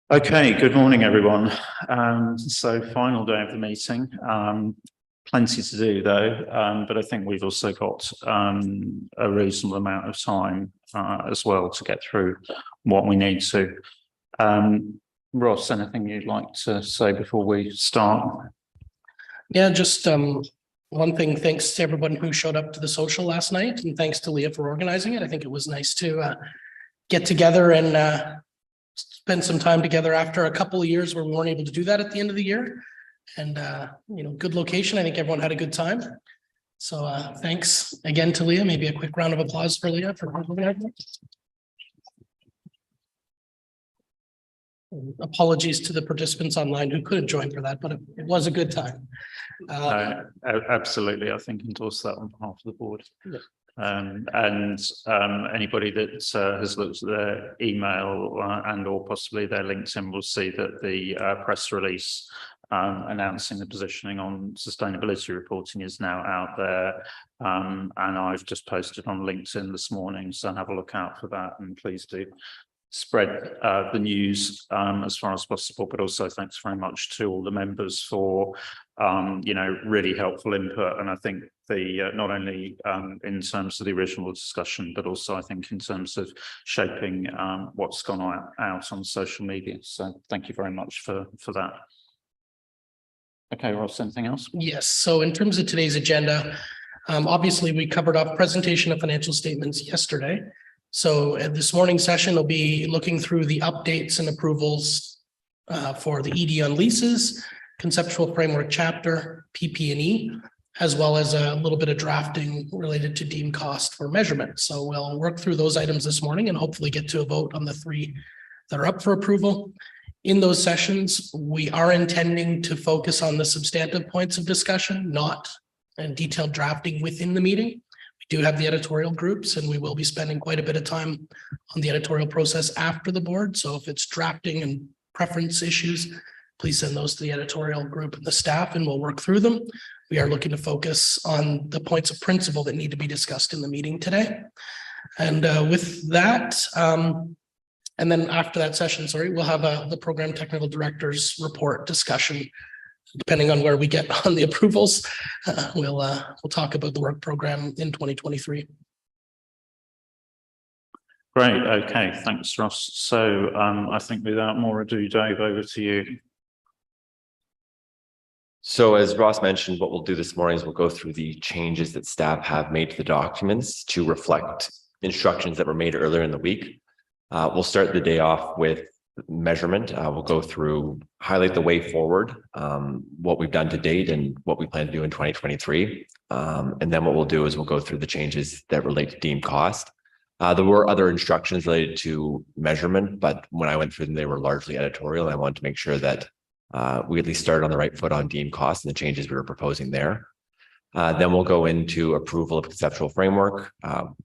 Okay, good morning, everyone. So final day of the meeting. Plenty to do though, but I think we've also got a reasonable amount of time as well to get through what we need to. Ross, anything you'd like to say before we start? Yeah, just one thing, thanks to everyone who showed up to the social last night, and thanks to Leah for organizing it. I think it was nice to get together and spend some time together after a couple of years where we weren't able to do that at the end of the year. And good location. I think everyone had a good time. So thanks again to Leah. Maybe a quick round of applause for Leah for organizing. Apologies to the participants online who couldn't join for that, but it was a good time. Absolutely, I think endorse that on behalf of the board. Yeah. Anybody that has looked at their email and or possibly their LinkedIn will see that the press release announcing the positioning on sustainability reporting is now out there, and I've just posted on LinkedIn this morning, so have a look out for that, and please do spread the news as far as possible. But also thanks very much to all the members for really helpful input, and I think the not only in terms of the original discussion, but also I think in terms of shaping what's gone out on social media. So thank you very much for that. Okay, Ross, anything else? Yes, so in terms of today's agenda, obviously we covered off presentation of financial statements yesterday. So at this morning's session, we'll be looking through the updates and approvals for the ED on leases, conceptual framework chapter, PP&E, as well as a little bit of drafting related to deemed cost for measurement. So we'll work through those items this morning and hopefully get to a vote on the three that are up for approval. In those sessions, we are intending to focus on the substantive points of discussion, not detailed drafting within the meeting. We do have the editorial groups, and we will be spending quite a bit of time on the editorial process after the board. So if it's drafting and preference issues, please send those to the editorial group and the staff, and we'll work through them. We are looking to focus on the points of principle that need to be discussed in the meeting today. And with that, and then after that session, we'll have the program technical director's report discussion. Depending on where we get on the approvals, we'll talk about the work program in 2023. Great. Okay. Thanks, Ross. So I think without more ado, Dave, over to you. So as Ross mentioned, what we'll do this morning is we'll go through the changes that staff have made to the documents to reflect instructions that were made earlier in the week. We'll start the day off with measurement. We'll go through, highlight the way forward, what we've done to date and what we plan to do in 2023. And then what we'll do is we'll go through the changes that relate to deemed cost. There were other instructions related to measurement, but when I went through them, they were largely editorial. And I wanted to make sure that we at least started on the right foot on deemed cost and the changes we were proposing there. Then we'll go into approval of conceptual framework.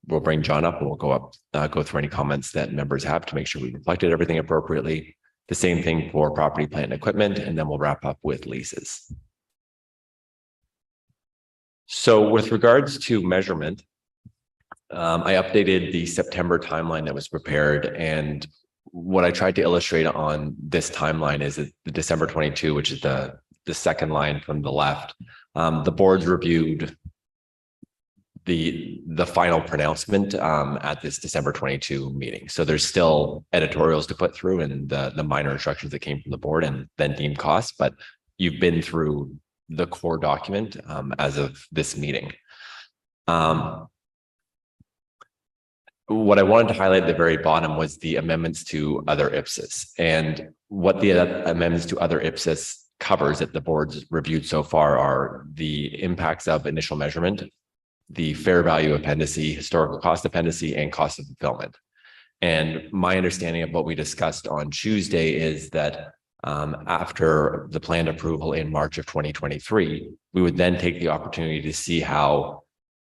We'll bring John up and we'll go through any comments that members have to make sure we reflected everything appropriately. The same thing for property, plant, and equipment, and then we'll wrap up with leases. So with regards to measurement, I updated the September timeline that was prepared, and what I tried to illustrate on this timeline is that the December 22, which is the second line from the left. The board's reviewed the final pronouncement at this December 22 meeting. So there's still editorials to put through and the minor instructions that came from the board and then deemed costs, but you've been through the core document as of this meeting. What I wanted to highlight at the very bottom was the amendments to other IPSAS, and what the amendments to other IPSAS covers that the board's reviewed so far are the impacts of initial measurement, the fair value appendice, historical cost appendice, and cost of fulfillment. And my understanding of what we discussed on Tuesday is that after the planned approval in March of 2023, we would then take the opportunity to see how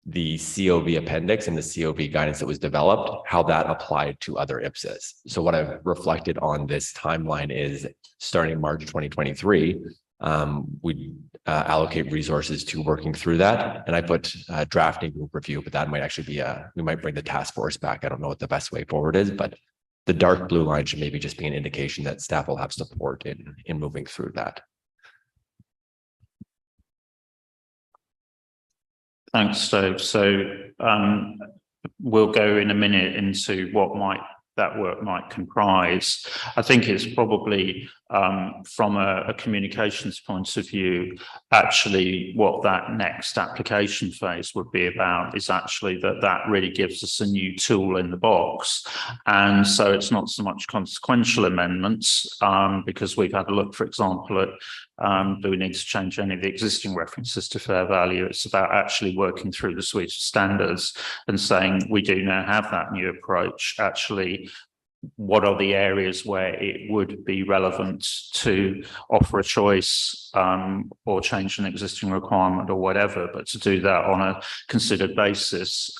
the COV appendix and the COV guidance that was developed, how that applied to other IPSAS. So what I've reflected on this timeline is starting March 2023, we allocate resources to working through that. And I put drafting group review, but that might actually be we might bring the task force back. I don't know what the best way forward is, but The dark blue line should maybe just be an indication that staff will have support in moving through that. Thanks, Dave. So we'll go in a minute into what that work might comprise. I think it's probably from a communications point of view, actually what that next application phase would be about is actually that really gives us a new tool in the box. And so it's not so much consequential amendments because we've had a look, for example, at do we need to change any of the existing references to fair value? It's about actually working through the suite of standards and saying we do now have that new approach. Actually, what are the areas where it would be relevant to offer a choice or change an existing requirement or whatever, but to do that on a considered basis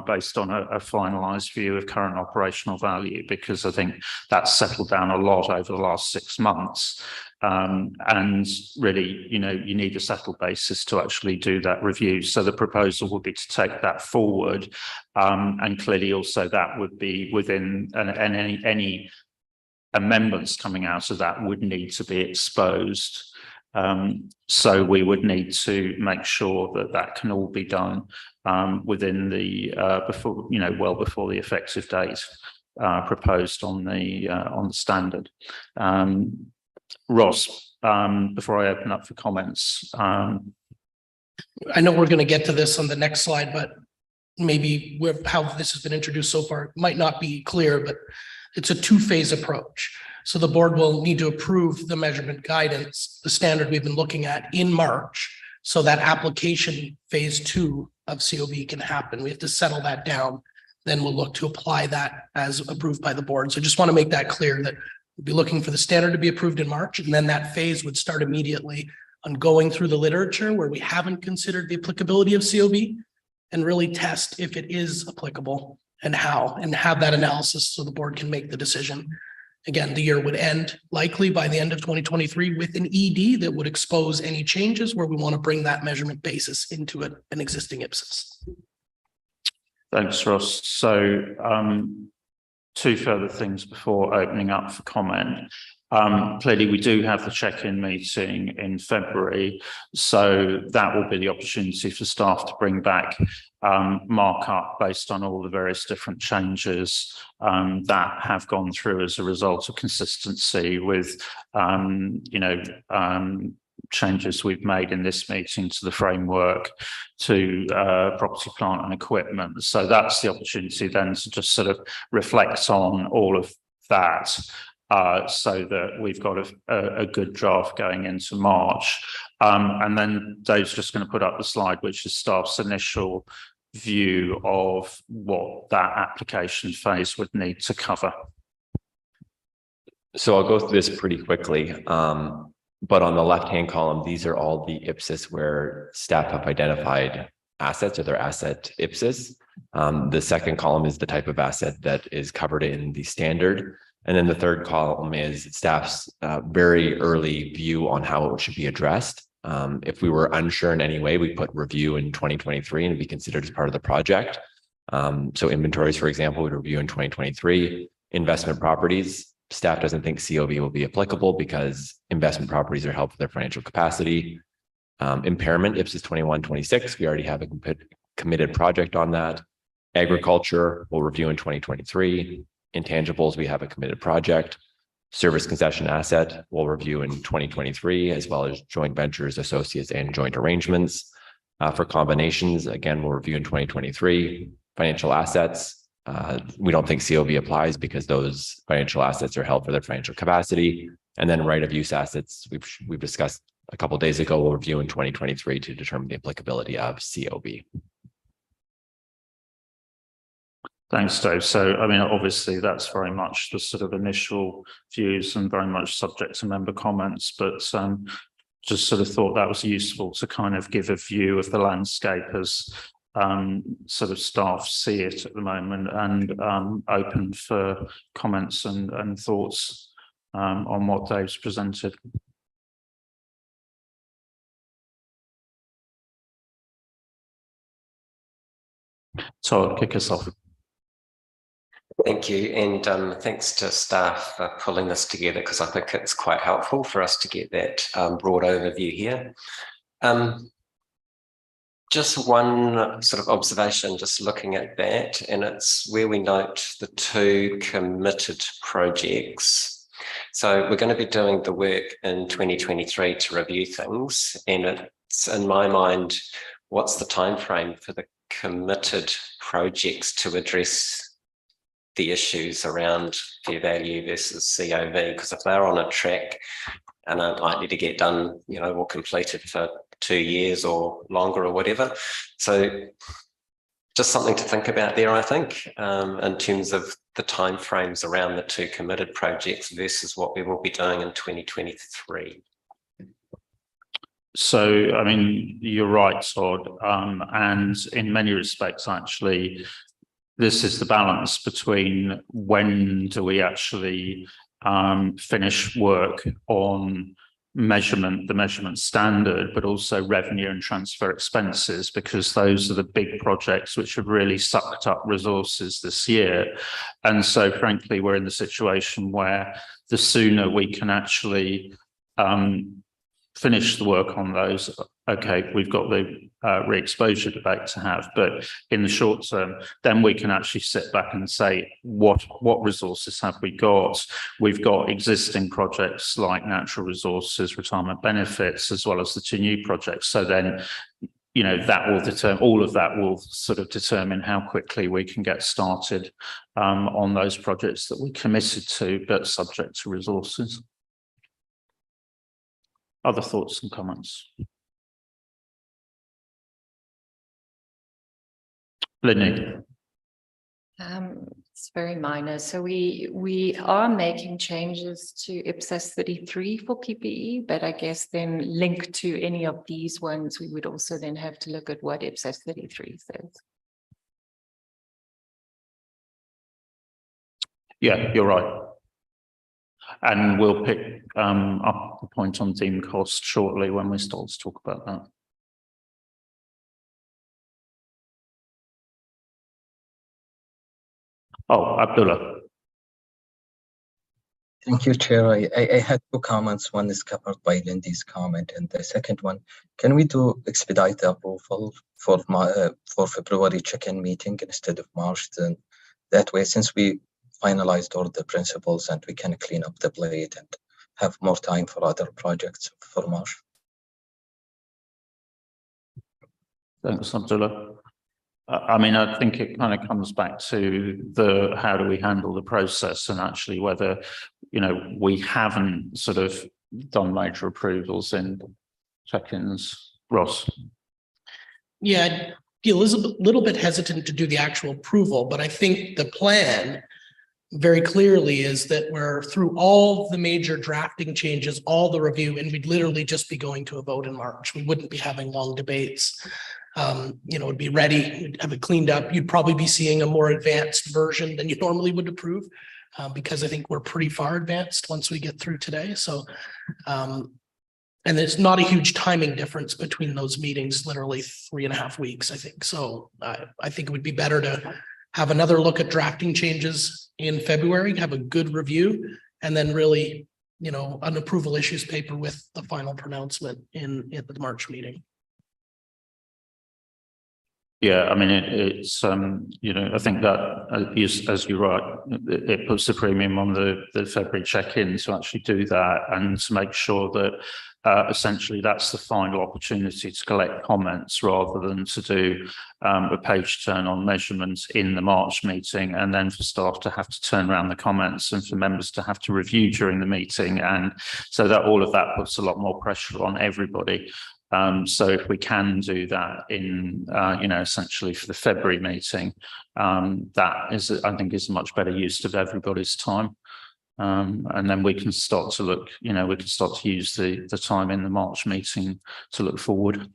based on a finalised view of current operational value, because I think that's settled down a lot over the last 6 months. And really, you need a settled basis to actually do that review. So the proposal would be to take that forward, and clearly also that would be within, and any amendments coming out of that would need to be exposed. So we would need to make sure that that can all be done within the before, well before the effective date proposed on the standard. Ross, before I open up for comments. I know we're going to get to this on the next slide, but maybe how this has been introduced so far might not be clear, but it's a two-phase approach. So the board will need to approve the measurement guidance, the standard we've been looking at, in March, so that application phase 2 of COB can happen. We have to settle that down. Then we'll look to apply that as approved by the board. So just want to make that clear that we'll be looking for the standard to be approved in March, and then that phase would start immediately on going through the literature where we haven't considered the applicability of COB and really test if it is applicable and how, and have that analysis so the board can make the decision. Again, the year would end likely by the end of 2023 with an ED that would expose any changes where we want to bring that measurement basis into an existing IPSAS. Thanks, Ross. So two further things before opening up for comment. Clearly, we do have the check-in meeting in February, so that will be the opportunity for staff to bring back markup based on all the various different changes that have gone through as a result of consistency with, changes we've made in this meeting to the framework, to property, plant and equipment. So that's the opportunity then to just sort of reflect on all of that, so that we've got a good draft going into March. And then Dave's just going to put up the slide, which is staff's initial view of what that application phase would need to cover. So I'll go through this pretty quickly. But on the left-hand column, these are all the IPSAS where staff have identified assets or their asset IPSAS. The second column is the type of asset that is covered in the standard. And then the third column is staff's very early view on how it should be addressed. If we were unsure in any way, we put review in 2023 and it'd be considered as part of the project. So inventories, for example, would review in 2023. Investment properties, staff doesn't think COB will be applicable because investment properties are held for their financial capacity. Impairment, IPSAS 21-26, we already have a committed project on that. Agriculture, we'll review in 2023. Intangibles, we have a committed project. Service concession asset, we'll review in 2023, as well as joint ventures, associates, and joint arrangements. For combinations, again, we'll review in 2023. Financial assets, we don't think COB applies because those financial assets are held for their financial capacity. And then right of use assets, we've discussed a couple of days ago, we'll review in 2023 to determine the applicability of COB. Thanks, Dave. So, I mean, obviously that's very much the sort of initial views and very much subject to member comments, but just sort of thought that was useful to kind of give a view of the landscape as sort of staff see it at the moment, and open for comments and thoughts on what Dave's presented. So I'll kick us off. Thank you, and thanks to staff for pulling this together, because I think it's quite helpful for us to get that broad overview here. Just one sort of observation, just looking at that, and it's where we note the 2 committed projects. So we're going to be doing the work in 2023 to review things, and it's in my mind, what's the time frame for the committed projects to address the issues around fair value versus COV? Because if they're on a track and aren't likely to get done, you know, or completed for 2 years or longer or whatever. So just something to think about there, I think, in terms of the timeframes around the 2 committed projects versus what we will be doing in 2023. So, I mean, you're right, Todd, and in many respects, actually, this is the balance between when do we actually finish work on the measurement standard, but also revenue and transfer expenses, because those are the big projects which have really sucked up resources this year. And so, frankly, we're in the situation where the sooner we can actually finish the work on those, okay, we've got the re-exposure debate to have, but in the short term, then we can actually sit back and say, what resources have we got? We've got existing projects like natural resources, retirement benefits, as well as the 2 new projects. So then, you know, that will determine, all of that will sort of determine how quickly we can get started on those projects that we're committed to, but subject to resources. Other thoughts and comments? Lynnie. It's very minor. So we are making changes to IPSASB 33 for PPE, but I guess then linked to any of these ones, we would also then have to look at what IPSASB 33 says. Yeah, you're right. And we'll pick up the point on deemed cost shortly when we start to talk about that. Oh, Abdullah. Thank you, Chair. I had 2 comments. One is covered by Lindy's comment, and the second one, can we do expedite the approval for February check-in meeting instead of March? Then that way, since we finalized all the principles, and we can clean up the plate and have more time for other projects for March. Thanks, Abdullah. I mean, I think it kind of comes back to how do we handle the process, and actually whether, you know, we haven't sort of done major approvals in check-ins. Ross. Yeah, I feel a little bit hesitant to do the actual approval, but I think the plan very clearly is that we're through all the major drafting changes, all the review, and we'd literally just be going to a vote in March. We wouldn't be having long debates. You know, it'd be ready, we'd have it cleaned up. You'd probably be seeing a more advanced version than you normally would approve, because I think we're pretty far advanced once we get through today. So, and there's not a huge timing difference between those meetings, literally 3.5 weeks, I think. So I think it would be better to have another look at drafting changes in February, have a good review, and then really, you know, an approval issues paper with the final pronouncement at the March meeting. Yeah, I mean, it's you know, I think that is, as you're right, it puts a premium on the February check-in to actually do that and to make sure that essentially that's the final opportunity to collect comments, rather than to do a page turn on measurements in the March meeting, and then for staff to have to turn around the comments and for members to have to review during the meeting. And so that all of that puts a lot more pressure on everybody. So if we can do that in, you know, essentially for the February meeting, that is, I think, is a much better use of everybody's time. And then we can start to look, you know, we can start to use the time in the March meeting to look forward.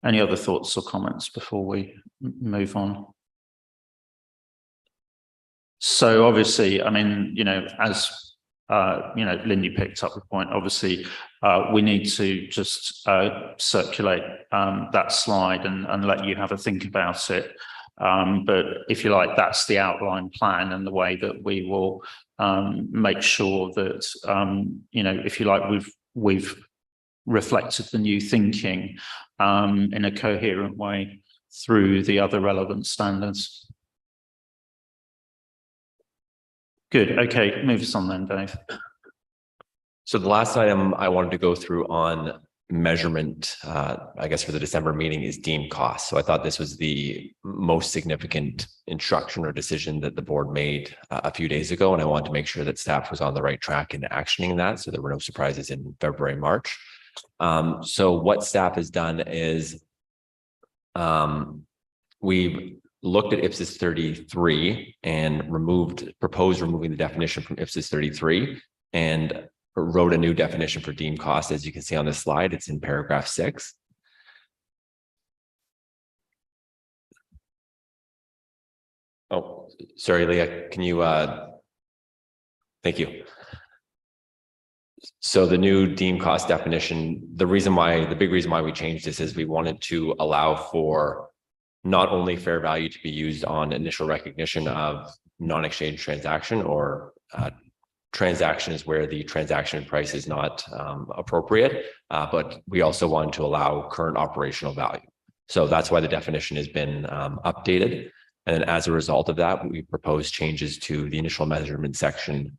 Any other thoughts or comments before we move on? So obviously, I mean, you know, as you know, Lindy picked up the point. Obviously, we need to just circulate that slide and let you have a think about it. But if you like, that's the outline plan and the way that we will make sure that, you know, if you like, we've reflected the new thinking in a coherent way through the other relevant standards. Good. Okay, move us on then, Dave. So the last item I wanted to go through on measurement, I guess for the December meeting, is deemed cost. So I thought this was the most significant instruction or decision that the board made a few days ago. And I wanted to make sure that staff was on the right track in actioning that, so there were no surprises in February, March. So what staff has done is we've looked at IPSAS 33 and proposed removing the definition from IPSAS 33 and wrote a new definition for deemed cost. As you can see on this slide, it's in paragraph 6. Oh, sorry, Leah, can you, thank you. So the new deemed cost definition, the big reason why we changed this is we wanted to allow for not only fair value to be used on initial recognition of non-exchange transaction or transactions where the transaction price is not appropriate, but we also want to allow current operational value. So that's why the definition has been updated. And as a result of that, we propose changes to the initial measurement section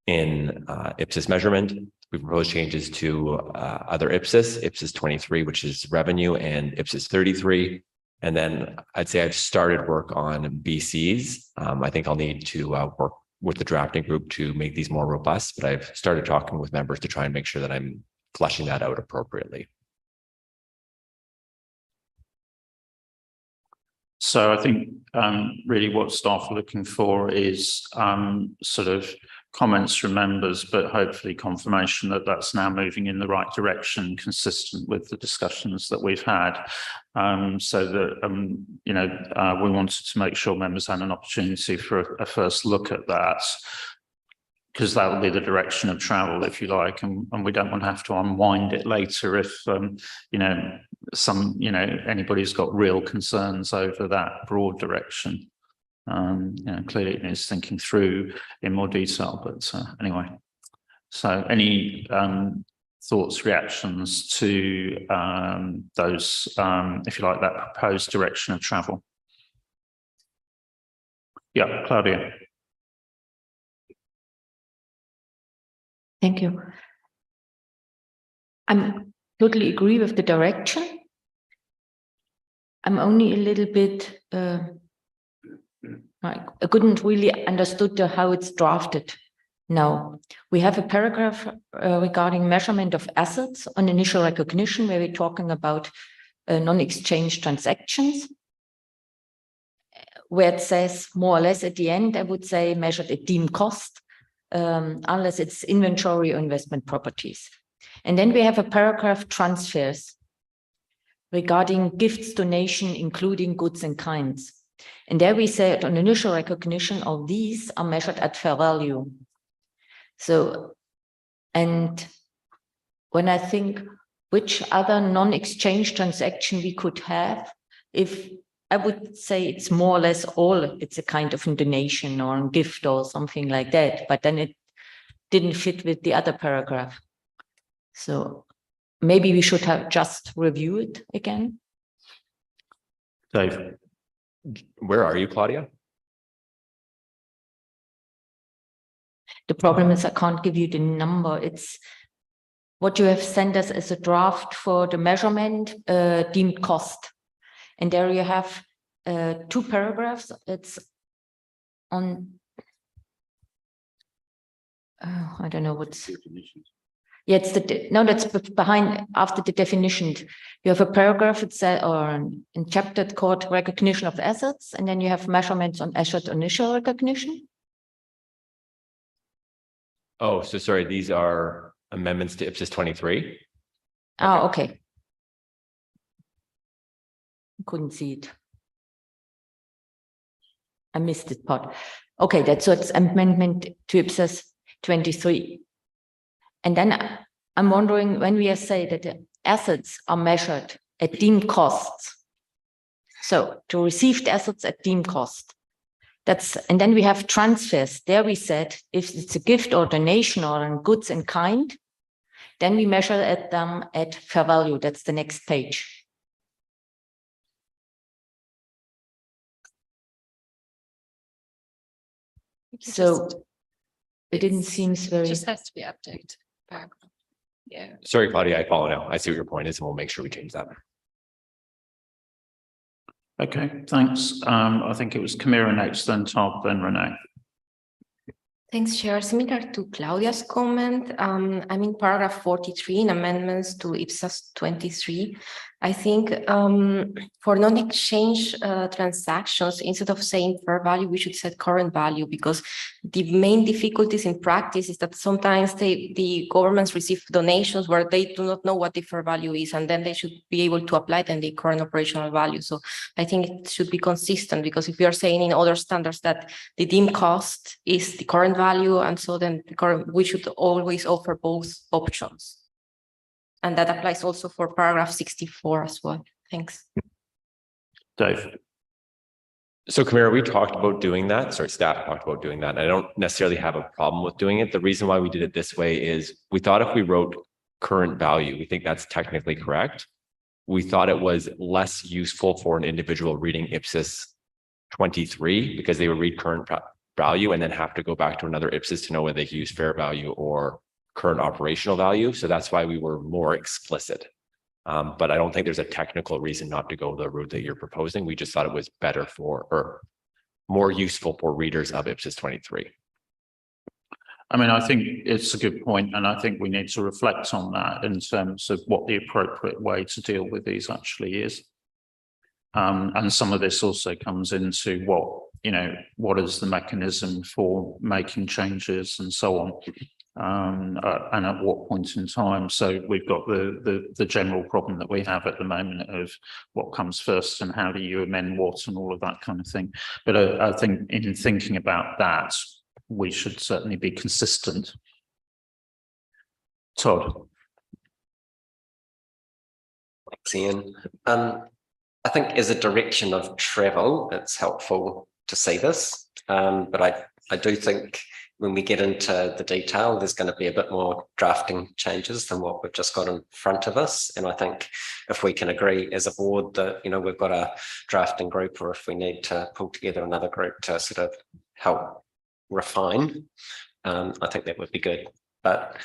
in IPSAS measurement. We propose changes to other IPSAS 23, which is revenue, and IPSAS 33. And then I'd say I've started work on BCs. I think I'll need to work with the drafting group to make these more robust, but I've started talking with members to try and make sure that I'm fleshing that out appropriately. So I think really what staff are looking for is sort of comments from members, but hopefully confirmation that that's now moving in the right direction, consistent with the discussions that we've had. So that, you know, we wanted to make sure members had an opportunity for a first look at that, because that will be the direction of travel, if you like, and we don't want to have to unwind it later if, you know, anybody's got real concerns over that broad direction. You know, clearly it needs thinking through in more detail, but anyway. So any thoughts, reactions to those, if you like, that proposed direction of travel? Yeah, Claudia. Thank you. I'm totally agree with the direction. I'm only a little bit, I couldn't really understood how it's drafted. Now, we have a paragraph regarding measurement of assets on initial recognition, where we're talking about non-exchange transactions, where it says more or less at the end, I would say measured at deemed cost, unless it's inventory or investment properties. And then we have a paragraph transfers regarding gifts, donation, including goods and kinds. And there we say on initial recognition of these are measured at fair value. So, and when I think which other non-exchange transaction we could have, if I would say it's more or less all, it's a kind of a donation or a gift or something like that, but then it didn't fit with the other paragraph. So maybe we should have just review it again. Dave. Where are you, Claudia? The problem is I can't give you the number. It's what you have sent us as a draft for the measurement deemed cost. And there you have 2 paragraphs. It's on, I don't know what's, yeah, it's that's behind after the definition. You have a paragraph, it's or in chapter called recognition of assets, and then you have measurements on asset initial recognition. Oh, so sorry, these are amendments to IPSAS 23. Oh, okay. Couldn't see it. I missed it part. Okay, that's so it's amendment to IPSAS 23. And then I'm wondering, when we say that the assets are measured at deemed costs, So to received assets at deemed cost. And then we have transfers. There we said if it's a gift or donation or in goods in kind, then we measure at them at fair value. That's the next page. So it didn't seem very. Just has to be updated. Paragraph. Yeah. Sorry, Claudia, I follow now. I see what your point is, and we'll make sure we change that. Okay, thanks. I think it was Camilla next, then Todd, then Renee. Thanks, Chair. Similar to Claudia's comment, I'm in paragraph 43 in amendments to IPSASB 23. I think for non-exchange transactions, instead of saying fair value, we should set current value, because the main difficulties in practice is that sometimes the governments receive donations where they do not know what the fair value is, and then they should be able to apply then the current operational value. So I think it should be consistent, because if we are saying in other standards that the deemed cost is the current value, and so then we should always offer both options. And that applies also for paragraph 64 as well. Thanks. Dave. So Camilla, we talked about doing that. Sorry, staff talked about doing that. I don't necessarily have a problem with doing it. The reason why we did it this way is we thought if we wrote current value, we think that's technically correct. We thought it was less useful for an individual reading IPSASB 23 because they would read current value and then have to go back to another IPSASB to know whether they can use fair value or current operational value. So that's why we were more explicit. But I don't think there's a technical reason not to go the route that you're proposing. We just thought it was better for, or more useful for readers of IPSASB 23. I mean, I think it's a good point, and I think we need to reflect on that in terms of what the appropriate way to deal with these actually is. And some of this also comes into what is the mechanism for making changes and so on. And at what point in time. So we've got the general problem that we have at the moment of what comes first and how do you amend what and all of that kind of thing. But I think in thinking about that, we should certainly be consistent. Todd. Thanks, Ian. I think as a direction of travel, it's helpful to see this. But I do think when we get into the detail, there's going to be a bit more drafting changes than what we've just got in front of us. And I think if we can agree as a board that, we've got a drafting group, or if we need to pull together another group to sort of help refine, I think that would be good. But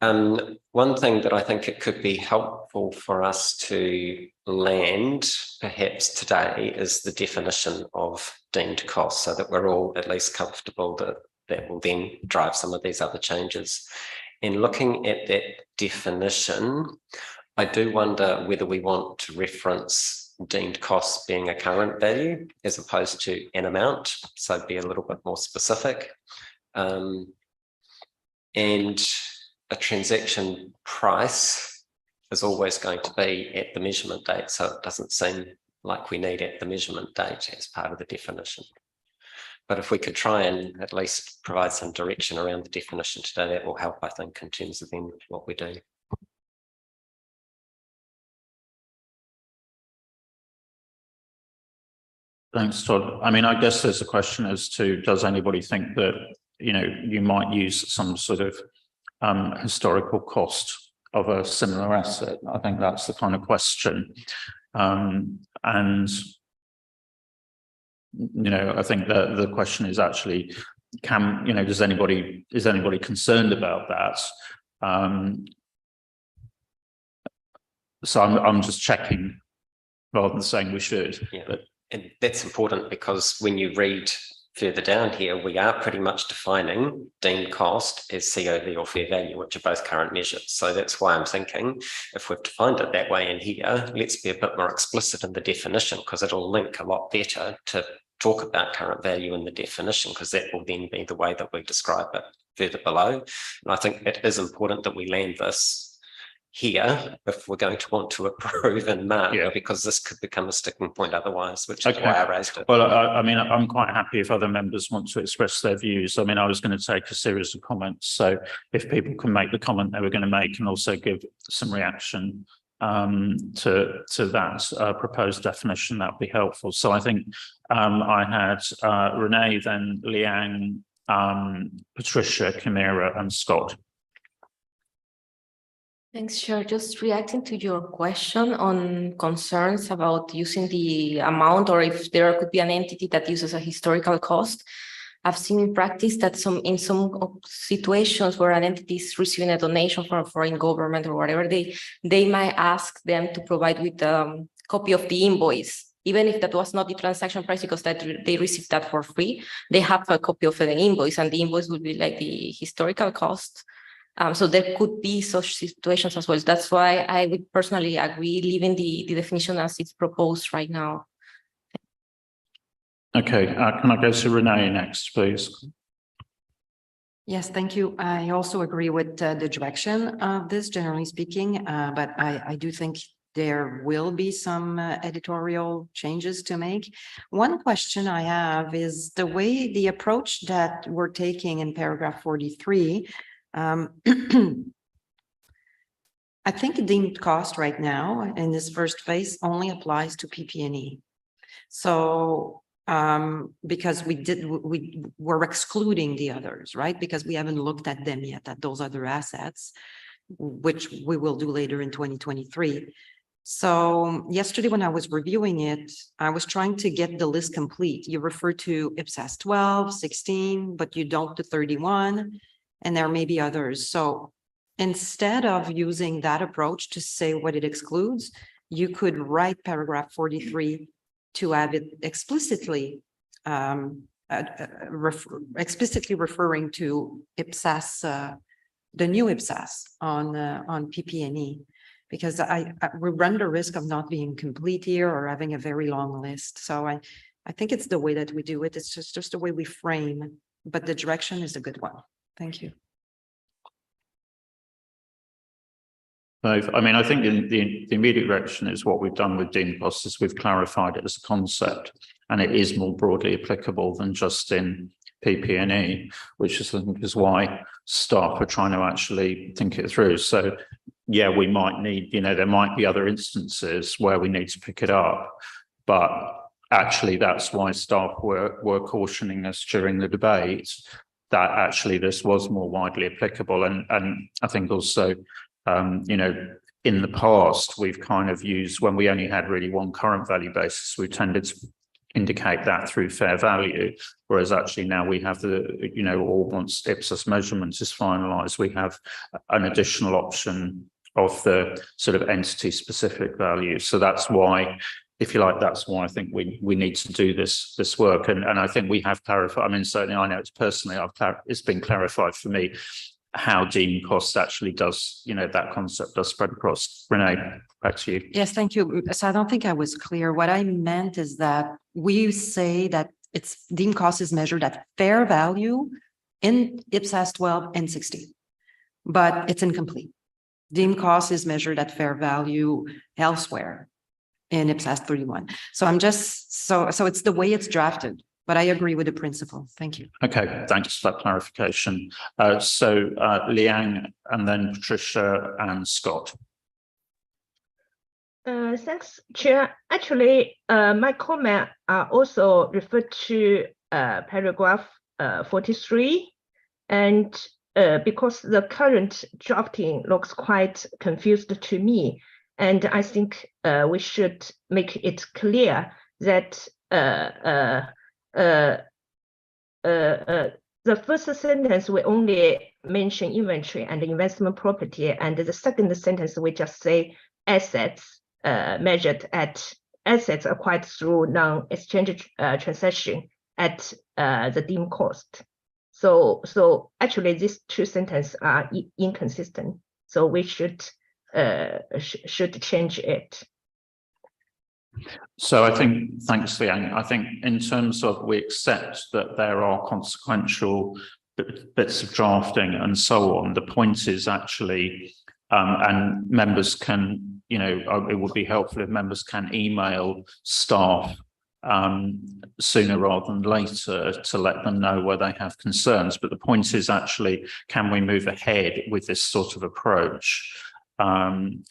one thing that I think it could be helpful for us to land perhaps today is the definition of deemed cost, so that we're all at least comfortable that will then drive some of these other changes. In looking at that definition, I do wonder whether we want to reference deemed costs being a current value as opposed to an amount, so be a little bit more specific. And a transaction price is always going to be at the measurement date, so it doesn't seem like we need at the measurement date as part of the definition. But if we could try and at least provide some direction around the definition today, that will help, I think, in terms of then what we do. Thanks, Todd. I mean, I guess there's a question as to, does anybody think that, you might use some sort of historical cost of a similar asset? I think that's the kind of question. And I think that the question is actually, is anybody concerned about that? So I'm just checking rather than saying we should. Yeah. But and that's important, because when you read further down here, we are pretty much defining deemed cost as COV or fair value, which are both current measures. So that's why I'm thinking, if we've defined it that way in here, let's be a bit more explicit in the definition, because it'll link a lot better to talk about current value in the definition, because that will then be the way that we describe it further below. And I think it is important that we land this here if we're going to want to approve in March, because this could become a sticking point otherwise, which is why I raised it. Well, I mean, I'm quite happy if other members want to express their views. I mean, I was going to take a series of comments, so if people can make the comment they were going to make and also give some reaction to that proposed definition, that would be helpful. So I think I had Renee, then Liang, Patricia, Kimera, and Scott. Thanks, Chair. Just reacting to your question on concerns about using the amount, or if there could be an entity that uses a historical cost. I've seen in practice that in some situations where an entity is receiving a donation from a foreign government or whatever, they might ask them to provide with a copy of the invoice, even if that was not the transaction price, because that they received that for free. They have a copy of the invoice, and the invoice would be like the historical cost. So there could be such situations as well. That's why I would personally agree leaving the definition as it's proposed right now. Okay, can I go to Renee next, please? Yes, thank you. I also agree with the direction of this, generally speaking, but I do think there will be some editorial changes to make. One question I have is the way the approach that we're taking in paragraph 43. I think deemed cost right now in this first phase only applies to PP&E. So because we're excluding the others, right? Because we haven't looked at them yet, at those other assets, which we will do later in 2023. So yesterday when I was reviewing it, I was trying to get the list complete. You refer to IPSAS 12, 16, but you don't to 31. And there may be others. So instead of using that approach to say what it excludes, you could write paragraph 43 to have it explicitly referring to IPSAS, the new IPSAS on PP&E, because we run the risk of not being complete here or having a very long list. So I think it's the way that we do it. It's just the way we frame, but the direction is a good one. Thank you. I mean, I think the immediate direction is what we've done with deemed costs is we've clarified it as a concept, and it is more broadly applicable than just in PP&E, which is, I think, is why staff are trying to actually think it through. So, yeah, we might need, there might be other instances where we need to pick it up, but actually that's why staff were cautioning us during the debate that actually this was more widely applicable. And I think also, in the past, we've kind of used, when we only had really one current value basis, we tended to indicate that through fair value, whereas actually now we have or once IPSAS measurement is finalized, we have an additional option of the sort of entity specific value. So that's why, if you like, that's why I think we need to do this work. And I think we have clarified, I mean, certainly I know it's personally, it's been clarified for me how deemed cost actually does, that concept does spread across. Renee, back to you. Yes, thank you. So I don't think I was clear. What I meant is that we say that it's deemed cost is measured at fair value in IPSAS 12 and 16, but it's incomplete. Deemed cost is measured at fair value elsewhere in IPSAS 31. So I'm just, so it's the way it's drafted, but I agree with the principle. Thank you. Okay, thanks for that clarification. So Liang, and then Patricia and Scott. Thanks, Chair. Actually, my comment also referred to paragraph 43, and because the current drafting looks quite confused to me, and I think we should make it clear that the first sentence we only mention inventory and investment property, and the second sentence we just say assets measured at assets acquired through non-exchange transaction at the deemed cost. So actually these two sentences are inconsistent. So we should change it. So I think, thanks, Liang. I think in terms of, we accept that there are consequential bits of drafting and so on. The point is actually, and members can, it would be helpful if members can email staff sooner rather than later to let them know where they have concerns. But the point is actually, can we move ahead with this sort of approach?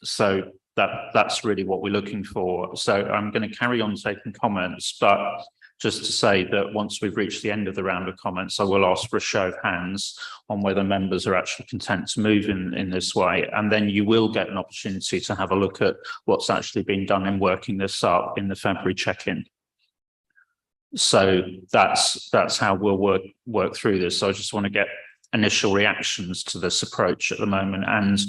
So that's really what we're looking for. So I'm going to carry on taking comments, but just to say that once we've reached the end of the round of comments, I will ask for a show of hands on whether members are actually content to move in this way. And then you will get an opportunity to have a look at what's actually been done in working this up in the February check-in. So that's how we'll work through this. So I just want to get initial reactions to this approach at the moment, and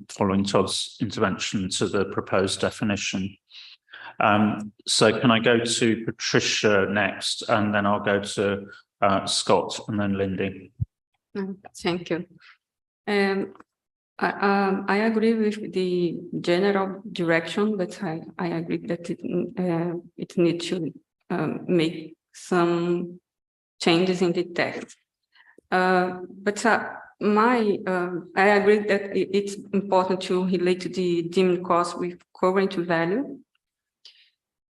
following Todd's intervention to the proposed definition. So can I go to Patricia next, and then I'll go to Scott and then Lindy. Thank you. I agree with the general direction, but I agree that it needs to make some changes in the text. But I agree that it's important to relate the deemed cost with current value.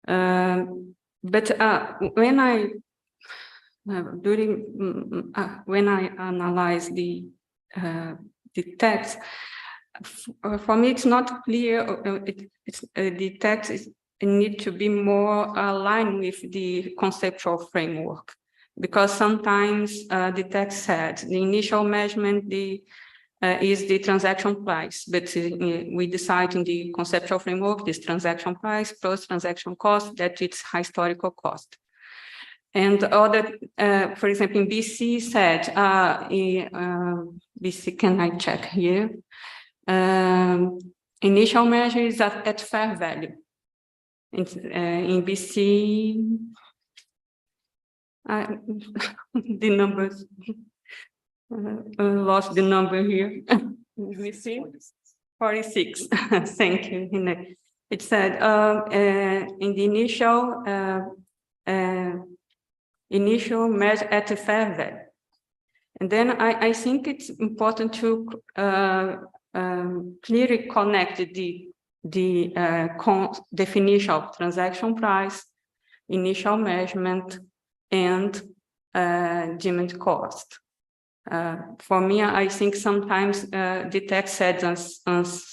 But when I analyze the text, for me it's not clear. The text need to be more aligned with the conceptual framework, because sometimes the text said the initial measurement is the transaction price, but we decide in the conceptual framework this transaction price plus transaction cost, that it's historical cost. And other, for example, in BC said, BC, can I check here? Initial measure is at fair value. In BC, the numbers, lost the number here. We see 46. Thank you. It said in the initial measure at a fair value, and then I think it's important to clearly connect the definition of transaction price, initial measurement, and deemed cost. For me, I think sometimes the text said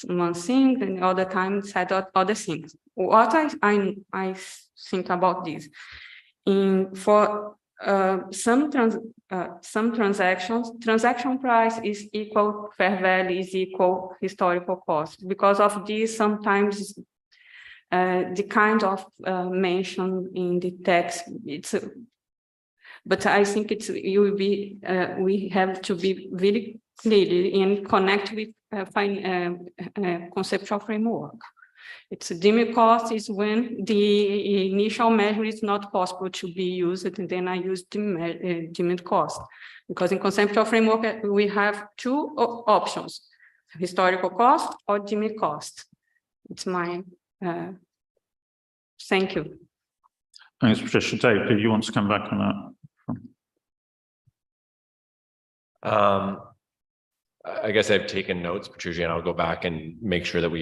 one thing, and other times said other things. What I think about this, for some transactions, transaction price is equal, fair value is equal, historical cost. Because of this, sometimes the kind of mention in the text, but I think we have to be really clear and connect with conceptual framework. It's a deemed cost is when the initial measure is not possible to be used, and then I use deemed cost. Because in conceptual framework, we have two options, historical cost or deemed cost. It's my, thank you. Thanks, Patricia. Dave, do you want to come back on that? I guess I've taken notes, Patricia, and I'll go back and make sure that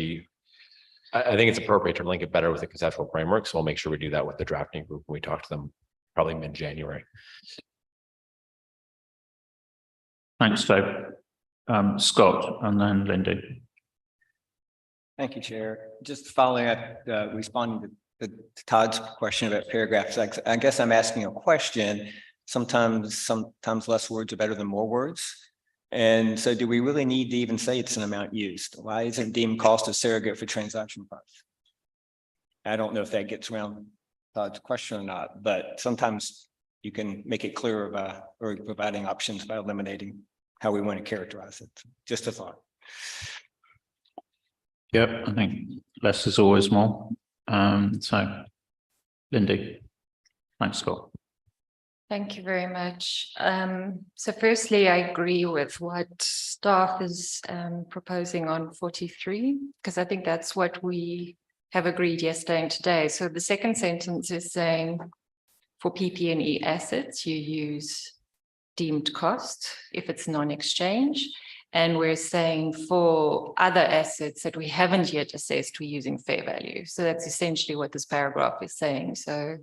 I think it's appropriate to link it better with the conceptual framework. So we'll make sure we do that with the drafting group when we talk to them probably mid-January. Thanks, Dave. Scott, and then Lindy. Thank you, Chair. Just following up, responding to Todd's question about paragraphs. I guess I'm asking a question. Sometimes less words are better than more words. And so do we really need to even say it's an amount used? Why isn't deemed cost a surrogate for transaction price? I don't know if that gets around Todd's question or not, but sometimes you can make it clearer by or providing options by eliminating how we want to characterize it. Just a thought. Yep, I think less is always more. So, Lindy, thanks, Scott. Thank you very much. So firstly, I agree with what staff is proposing on 43, because I think that's what we have agreed yesterday and today. So the second sentence is saying for PP&E assets, you use deemed cost if it's non-exchange. And we're saying for other assets that we haven't yet assessed, we're using fair value. So that's essentially what this paragraph is saying. So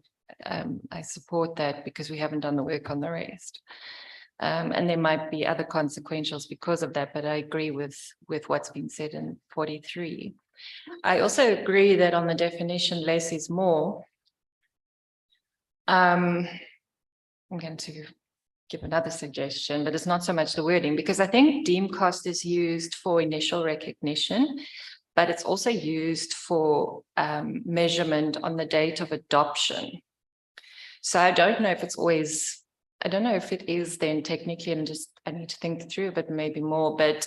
I support that because we haven't done the work on the rest. And there might be other consequentials because of that, but I agree with what's been said in 43. I also agree that on the definition, less is more. I'm going to give another suggestion, but it's not so much the wording, because I think deemed cost is used for initial recognition, but it's also used for measurement on the date of adoption. So I don't know if it's always, I don't know if it is then technically, and just I need to think through, but maybe more, but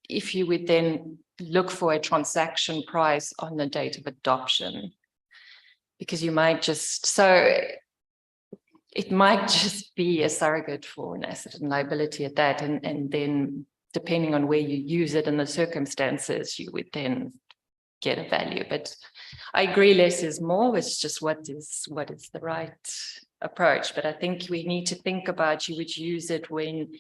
if you would then look for a transaction price on the date of adoption, because you might just, so it might just be a surrogate for an asset and liability at that, and then depending on where you use it and the circumstances, you would then get a value. But I agree, less is more. It's just what is the right approach. But I think we need to think about, you would use it when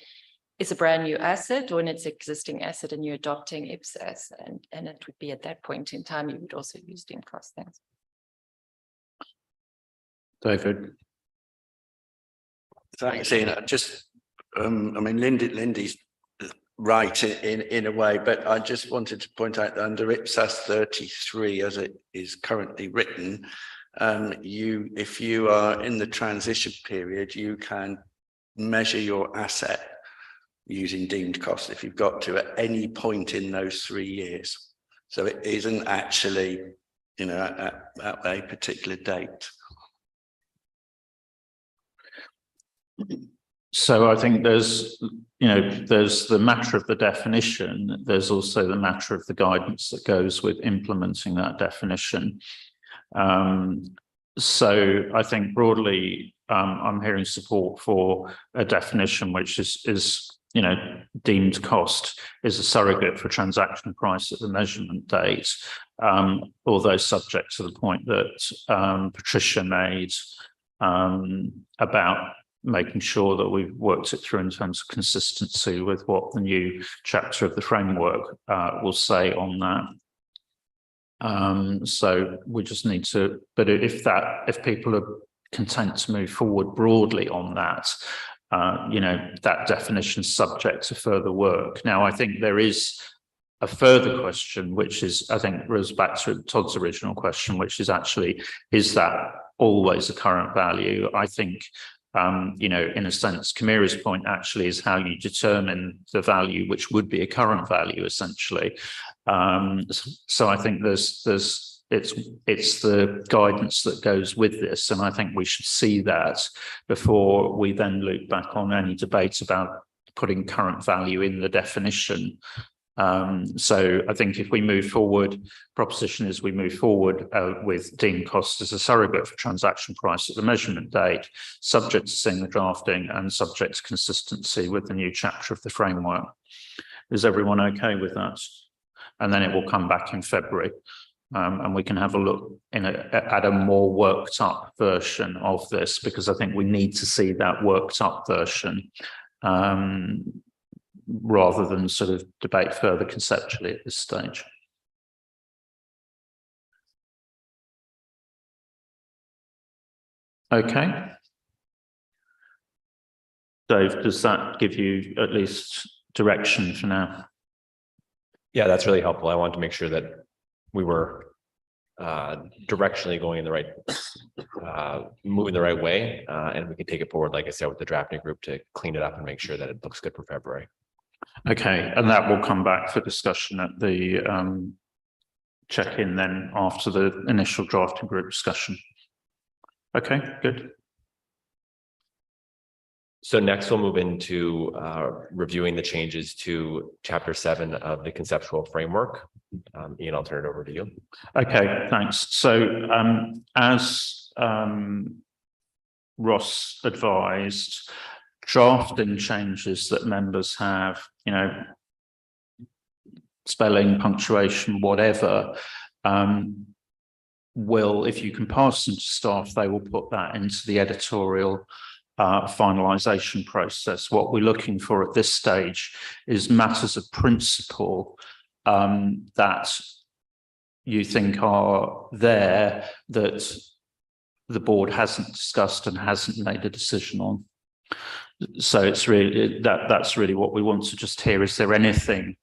it's a brand new asset or when it's existing asset and you're adopting IPSAS, and it would be at that point in time you would also use deemed cost. Thanks. David. Thanks, Ian. Just, I mean, Lindy's right in a way, but I just wanted to point out that under IPSAS 33, as it is currently written, if you are in the transition period, you can measure your asset using deemed cost if you've got to at any point in those 3 years. So it isn't actually, you know, at a particular date. So I think there's, you know, there's the matter of the definition. There's also the matter of the guidance that goes with implementing that definition. So I think broadly, I'm hearing support for a definition which is, you know, deemed cost is a surrogate for transaction price at the measurement date, although subject to the point that Patricia made about making sure that we've worked it through in terms of consistency with what the new chapter of the framework will say on that. So we just need to, but if people are content to move forward broadly on that, you know, that definition is subject to further work. Now, I think there is a further question, which is, I think, goes back to Todd's original question, which is actually, is that always a current value? I think, you know, in a sense, Kamira's point actually is how you determine the value, which would be a current value, essentially. So I think it's the guidance that goes with this, and I think we should see that before we then loop back on any debate about putting current value in the definition. So I think if we move forward, proposition is we move forward with deemed cost as a surrogate for transaction price at the measurement date, subject to seeing the drafting and subject to consistency with the new chapter of the framework. Is everyone okay with that? And then it will come back in February, and we can have a look at a more worked up version of this, because I think we need to see that worked up version, rather than sort of debate further conceptually at this stage. Okay. Dave, does that give you at least direction for now? Yeah, that's really helpful. I wanted to make sure that we were directionally going in the right, moving the right way, and we can take it forward, like I said, with the drafting group to clean it up and make sure that it looks good for February. Okay, and that will come back for discussion at the check-in then after the initial drafting group discussion. Okay, good. So next we'll move into reviewing the changes to Chapter 7 of the conceptual framework. Ian, I'll turn it over to you. Okay, thanks. So as Ross advised, drafting changes that members have, you know, spelling, punctuation, whatever, will, if you can pass them to staff, they will put that into the editorial finalization process. What we're looking for at this stage is matters of principle that you think are there that the board hasn't discussed and hasn't made a decision on. So it's really that's really what we want to just hear. Is there anything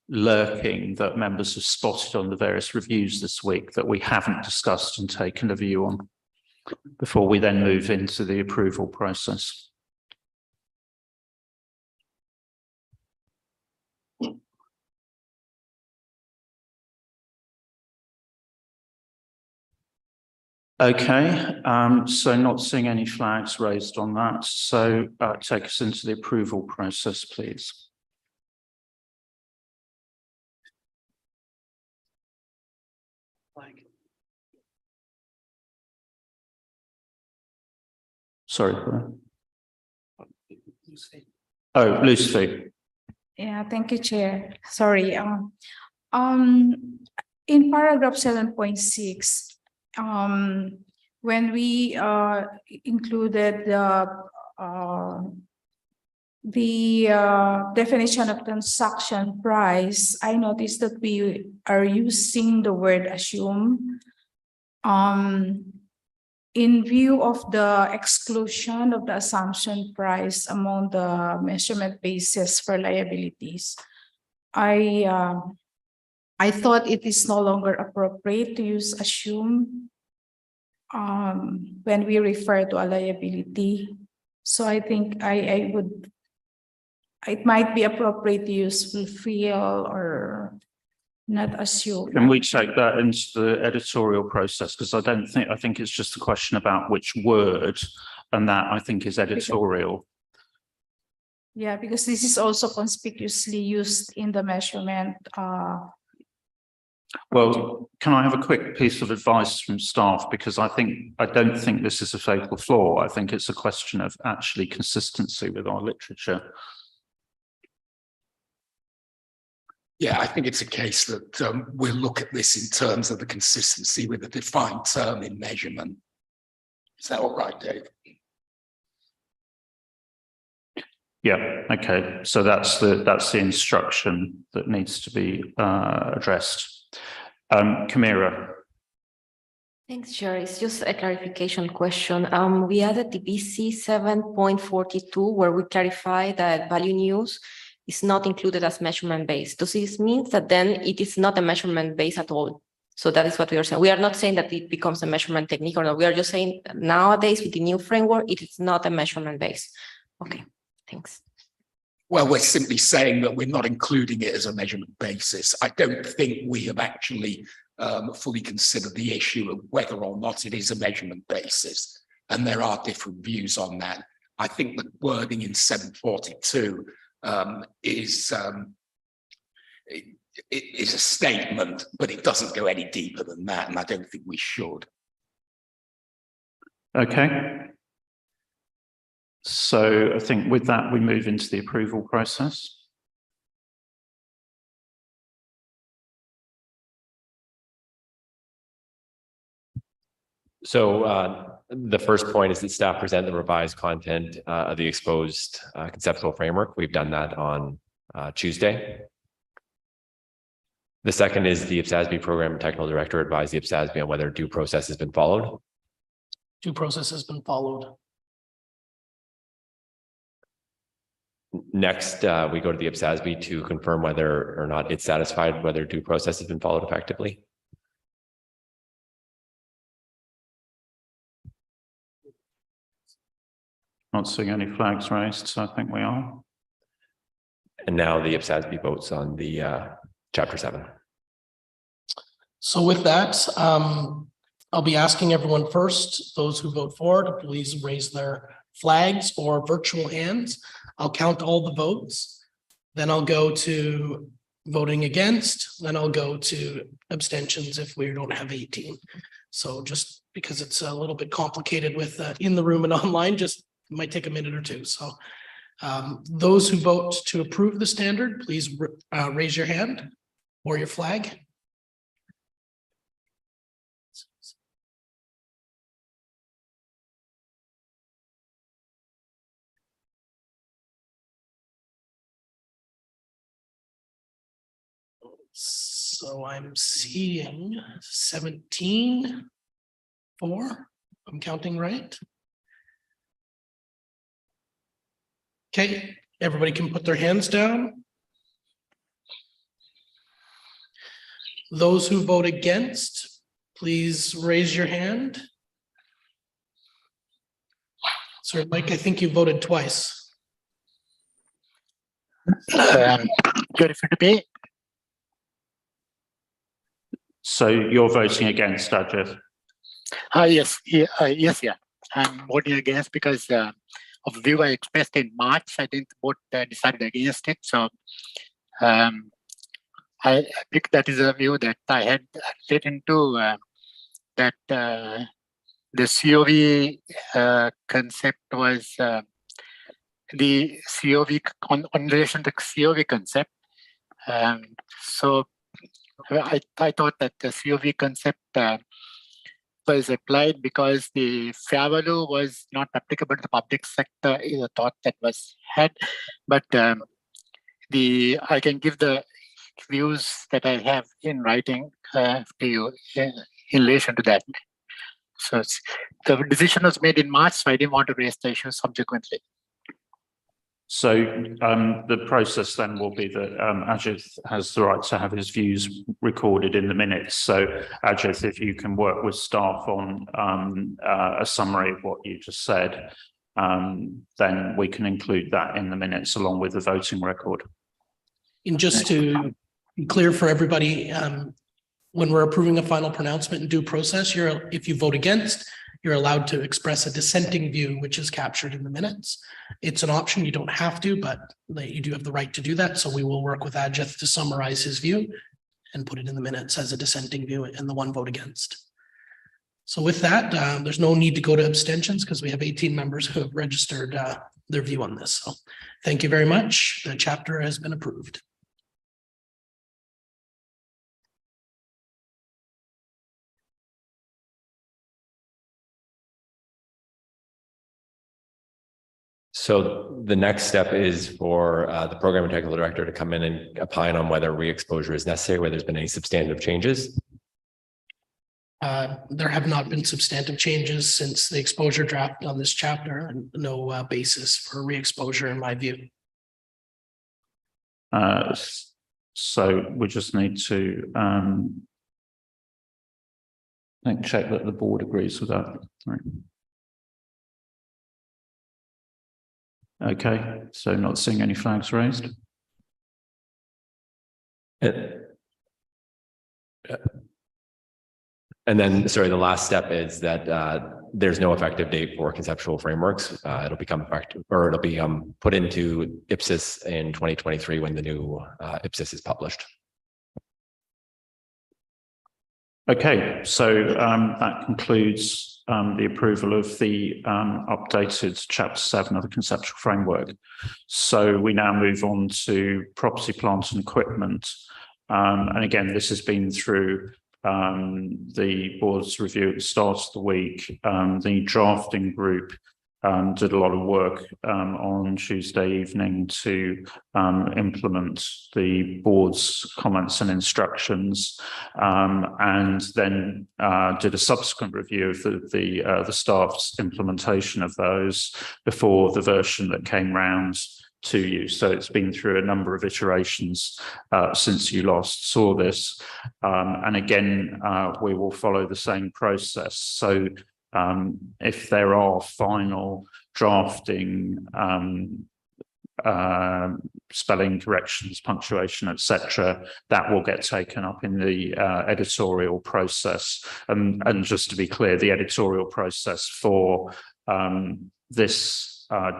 lurking that members have spotted on the various reviews this week that we haven't discussed and taken a view on before we then move into the approval process? Okay, so not seeing any flags raised on that. So take us into the approval process, please. Sorry. Oh, Lucy. Yeah, thank you, Chair. Sorry. In paragraph 7.6, when we included the definition of transaction price, I noticed that we are using the word assume. In view of the exclusion of the assumption price among the measurement basis for liabilities, I thought it is no longer appropriate to use assume when we refer to a liability. So I think it might be appropriate to use fulfill or not assume. Can we take that into the editorial process? Because I think it's just a question about which word, and that I think is editorial. Yeah, because this is also conspicuously used in the measurement. Well, can I have a quick piece of advice from staff? Because I don't think this is a fatal flaw. I think it's a question of actually consistency with our literature. Yeah, I think it's a case that we'll look at this in terms of the consistency with the defined term in measurement. Is that all right, Dave? Yeah, okay. So that's the instruction that needs to be addressed. Camira. Thanks, Chair. It's just a clarification question. We added the BC 7.42 where we clarify that value news is not included as measurement base. Does this mean that then it is not a measurement base at all? So that is what we are saying. We are not saying that it becomes a measurement technique or not. We are just saying nowadays with the new framework, it is not a measurement base. Okay, thanks. Well, we're simply saying that we're not including it as a measurement basis. I don't think we have actually fully considered the issue of whether or not it is a measurement basis. And there are different views on that. I think the wording in 742 is a statement, but it doesn't go any deeper than that, and I don't think we should. Okay. So I think with that, we move into the approval process. So the first point is that staff present the revised content of the exposed conceptual framework. We've done that on Tuesday. The second is the IPSASB program and technical director advised the IPSASB on whether due process has been followed. Due process has been followed. Next, we go to the IPSASB to confirm whether or not it's satisfied whether due process has been followed effectively. Not seeing any flags raised, so I think we are. And now the IPSASB votes on the Chapter 7. So with that, I'll be asking everyone first, those who vote for it, to please raise their flags or virtual hands. I'll count all the votes. Then I'll go to voting against, then I'll go to abstentions if we don't have 18. So just because it's a little bit complicated with in the room and online, just might take a minute or two. So those who vote to approve the standard, please raise your hand or your flag. So I'm seeing 17 for, I'm counting right. Okay, everybody can put their hands down. Those who vote against, please raise your hand. Sir Mike, I think you voted twice. So you're voting against, Ajit? Yes, yeah. I'm voting against because of the view I expressed in March. I didn't vote, decided against it. So I think that is a view that I had let into that the COV concept was the COV on relation to COV concept. So I thought that the COV concept was applied because the fair value was not applicable to the public sector is a thought that was had. But I can give the views that I have in writing to you in relation to that. So the decision was made in March, so I didn't want to raise the issue subsequently. So the process then will be that Ajit has the right to have his views recorded in the minutes. So Ajit, if you can work with staff on a summary of what you just said, then we can include that in the minutes along with the voting record. And just to be clear for everybody, when we're approving a final pronouncement in due process, if you vote against, you're allowed to express a dissenting view, which is captured in the minutes. It's an option, you don't have to, but you do have the right to do that. So we will work with Ajit to summarize his view and put it in the minutes as a dissenting view and the one vote against. So with that, there's no need to go to abstentions because we have 18 members who have registered their view on this. So thank you very much. The chapter has been approved. So the next step is for the program and technical director to come in and opine on whether re-exposure is necessary, whether there's been any substantive changes. There have not been substantive changes since the exposure draft on this chapter, and no basis for re-exposure in my view. So we just need to check that the board agrees with that. Right. Okay, so not seeing any flags raised. And then, sorry, the last step is that there's no effective date for conceptual frameworks. It'll become effective, or it'll be put into IPSAS in 2023 when the new IPSAS is published. Okay, so that concludes the approval of the updated Chapter 7 of the Conceptual Framework. So we now move on to property, plant and equipment. And again, this has been through the board's review at the start of the week. The drafting group did a lot of work on Tuesday evening to implement the board's comments and instructions, and then did a subsequent review of the staff's implementation of those before the version that came round to you. So it's been through a number of iterations since you last saw this. And again, we will follow the same process. So if there are final drafting, spelling corrections, punctuation, etc., that will get taken up in the editorial process. And just to be clear, the editorial process for this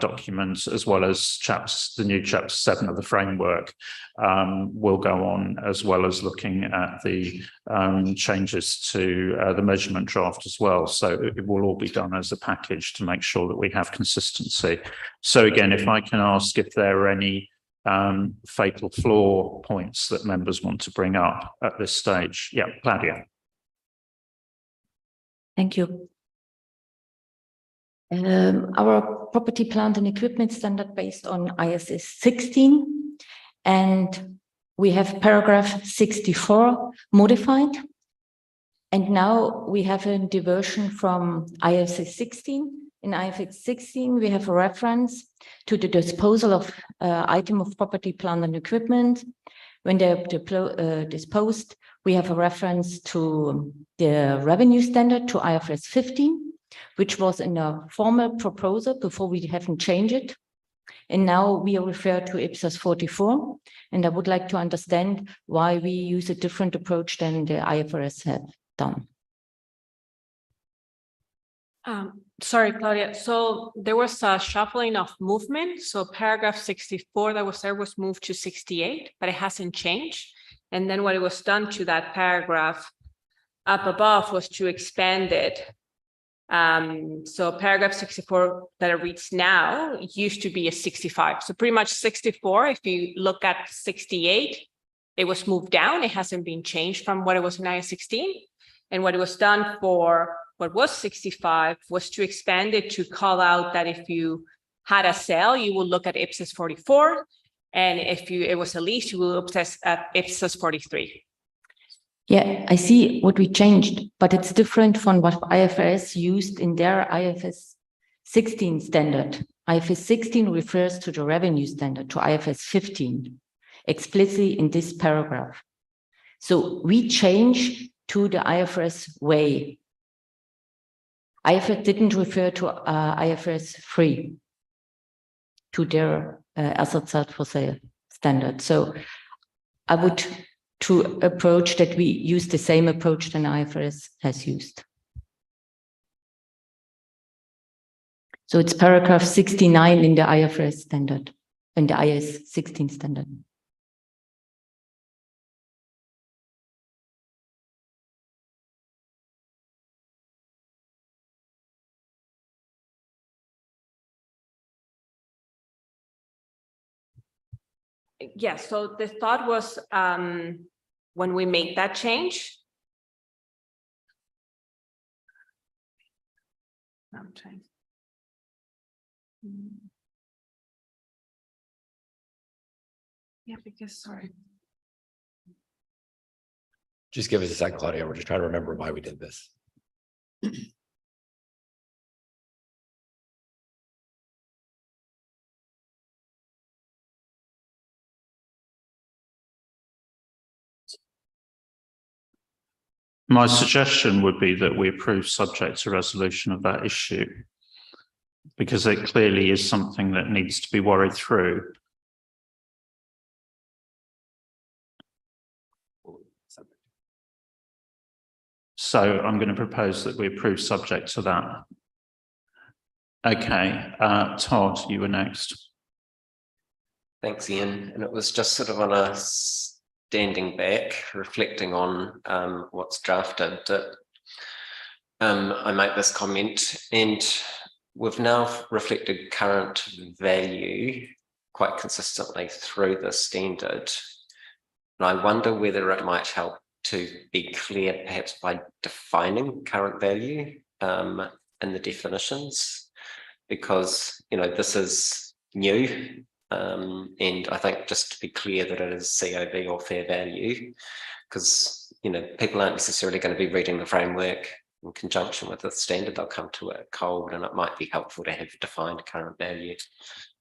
document, as well as the new Chapter 7 of the framework, will go on, as well as looking at the changes to the measurement draft as well. So it will all be done as a package to make sure that we have consistency. So again, if I can ask if there are any fatal flaw points that members want to bring up at this stage. Yeah, Claudia. Thank you. Our property, plant and equipment standard based on ISS 16, and we have paragraph 64 modified. And now we have a diversion from ISS 16. In ISS 16, we have a reference to the disposal of item of property, plant and equipment when they're disposed, we have a reference to the revenue standard, to IFRS 15, which was in a formal proposal before we haven't changed it. And now we refer to IPSAS 44. And I would like to understand why we use a different approach than the IFRS have done. Sorry, Claudia. So there was a shuffling of movement. So paragraph 64 that was there was moved to 68, but it hasn't changed. And then what it was done to that paragraph up above was to expand it. So paragraph 64 that it reads now used to be a 65. So pretty much 64, if you look at 68, it was moved down. It hasn't been changed from what it was in IAS 16. And what it was done for what was 65 was to expand it to call out that if you had a sale, you will look at IPSAS 44. And if it was a lease, you will assess at IPSAS 43. Yeah, I see what we changed, but it's different from what IFRS used in their IFRS 16 standard. IFRS 16 refers to the revenue standard, to IFRS 15, explicitly in this paragraph. So we change to the IFRS way. IFRS didn't refer to IFRS 3, to their assets held for sale standard. So I would to approach that we use the same approach than IFRS has used. So it's paragraph 69 in the IFRS standard, in the IAS 16 standard. Yes, so the thought was when we make that change. I'm trying. Yeah, because sorry. Just give us a sec, Claudia. We're just trying to remember why we did this. My suggestion would be that we approve subject to resolution of that issue, because it clearly is something that needs to be worried through. So I'm going to propose that we approve subject to that. Okay, Todd, you were next. Thanks, Ian. And it was just sort of on a standing back, reflecting on what's drafted, that I make this comment, and we've now reflected current value quite consistently through the standard. And I wonder whether it might help to be clear, perhaps by defining current value in the definitions, because, you know, this is new. And I think just to be clear that it is COV or fair value, because, you know, people aren't necessarily going to be reading the framework in conjunction with the standard. They'll come to it cold, and it might be helpful to have defined current value.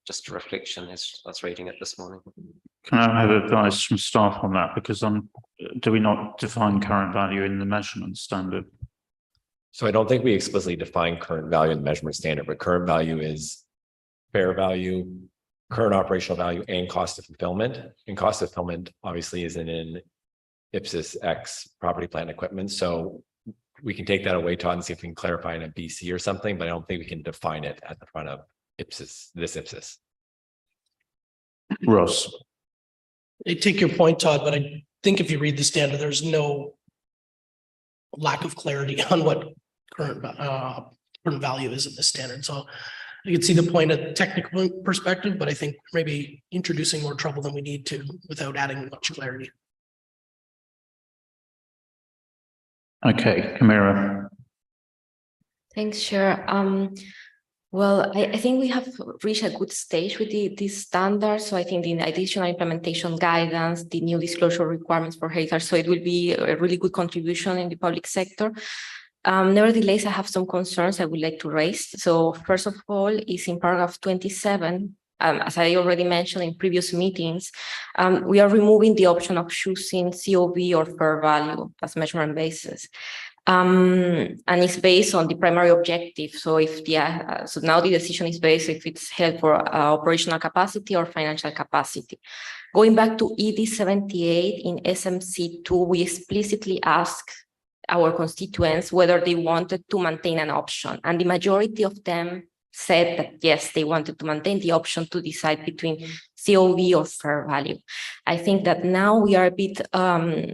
Just a reflection as I was reading it this morning. Can I have advice from staff on that? Because do we not define current value in the measurement standard? So I don't think we explicitly define current value in the measurement standard, but current value is fair value, current operational value, and cost of fulfillment. And cost of fulfillment obviously isn't in IPSAS X property, plant, equipment. So we can take that away, Todd, and see if we can clarify in a BC or something, but I don't think we can define it at the front of IPSAS, this IPSAS. Ross. I take your point, Todd, but I think if you read the standard, there's no lack of clarity on what current value is in the standard. So I can see the point at technical perspective, but I think maybe introducing more trouble than we need to without adding much clarity. Okay, Camira. Thanks, Chair. Well, I think we have reached a good stage with these standards. So I think the additional implementation guidance, the new disclosure requirements for heritage, so it will be a really good contribution in the public sector. Nevertheless, I have some concerns I would like to raise. So first of all, is in paragraph 27, as I already mentioned in previous meetings, we are removing the option of choosing COV or fair value as measurement basis. And it's based on the primary objective. So if the so now the decision is based if it's held for operational capacity or financial capacity. Going back to ED 78 in SMC2, we explicitly asked our constituents whether they wanted to maintain an option, and the majority of them said that yes, they wanted to maintain the option to decide between COV or fair value. I think that now we are a bit,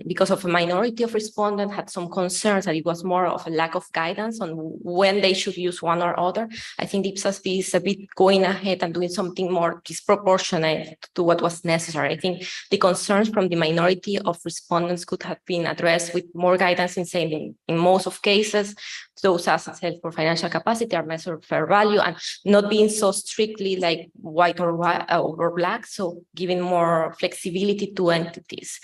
because of a minority of respondents had some concerns that it was more of a lack of guidance on when they should use one or other. I think the IPSASB is a bit going ahead and doing something more disproportionate to what was necessary. I think the concerns from the minority of respondents could have been addressed with more guidance in saying in most of cases, those assets held for financial capacity are measured fair value and not being so strictly like white or black, so giving more flexibility to entities.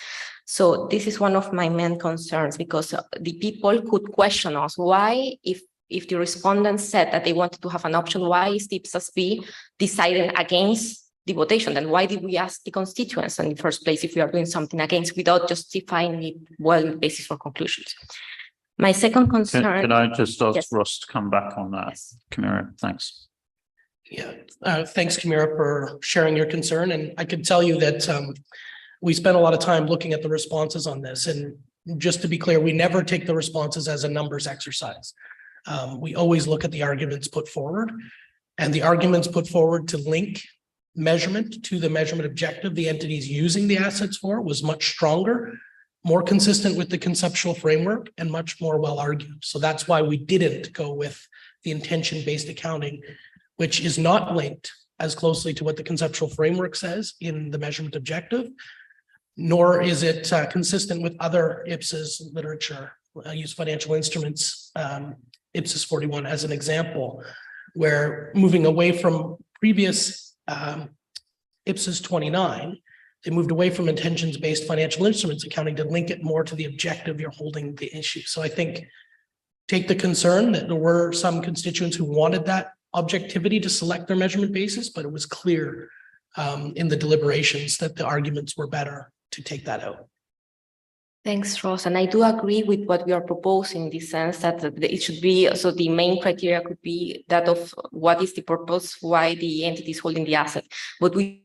So this is one of my main concerns, because the people could question us why, if the respondents said that they wanted to have an option, why is the IPSASB deciding against the votation? Then why did we ask the constituents in the first place if we are doing something against without justifying it well basis for conclusions? My second concern. Can I just ask Yes. Ross to come back on that? Yes. Kamira, thanks. Yeah, thanks, Kamira, for sharing your concern. And I can tell you that we spent a lot of time looking at the responses on this. And just to be clear, we never take the responses as a numbers exercise. We always look at the arguments put forward, and the arguments put forward to link measurement to the measurement objective the entities using the assets for was much stronger, more consistent with the conceptual framework, and much more well argued. So that's why we didn't go with the intention-based accounting, which is not linked as closely to what the conceptual framework says in the measurement objective, nor is it consistent with other IPSAS literature. I use financial instruments, IPSAS 41 as an example, where moving away from previous IPSAS 29, they moved away from intentions-based financial instruments accounting to link it more to the objective you're holding the issue. So I think take the concern that there were some constituents who wanted that objectivity to select their measurement basis, but it was clear in the deliberations that the arguments were better to take that out. Thanks, Ross. And I do agree with what we are proposing in the sense that it should be, so the main criteria could be that of what is the purpose, why the entity is holding the asset. But we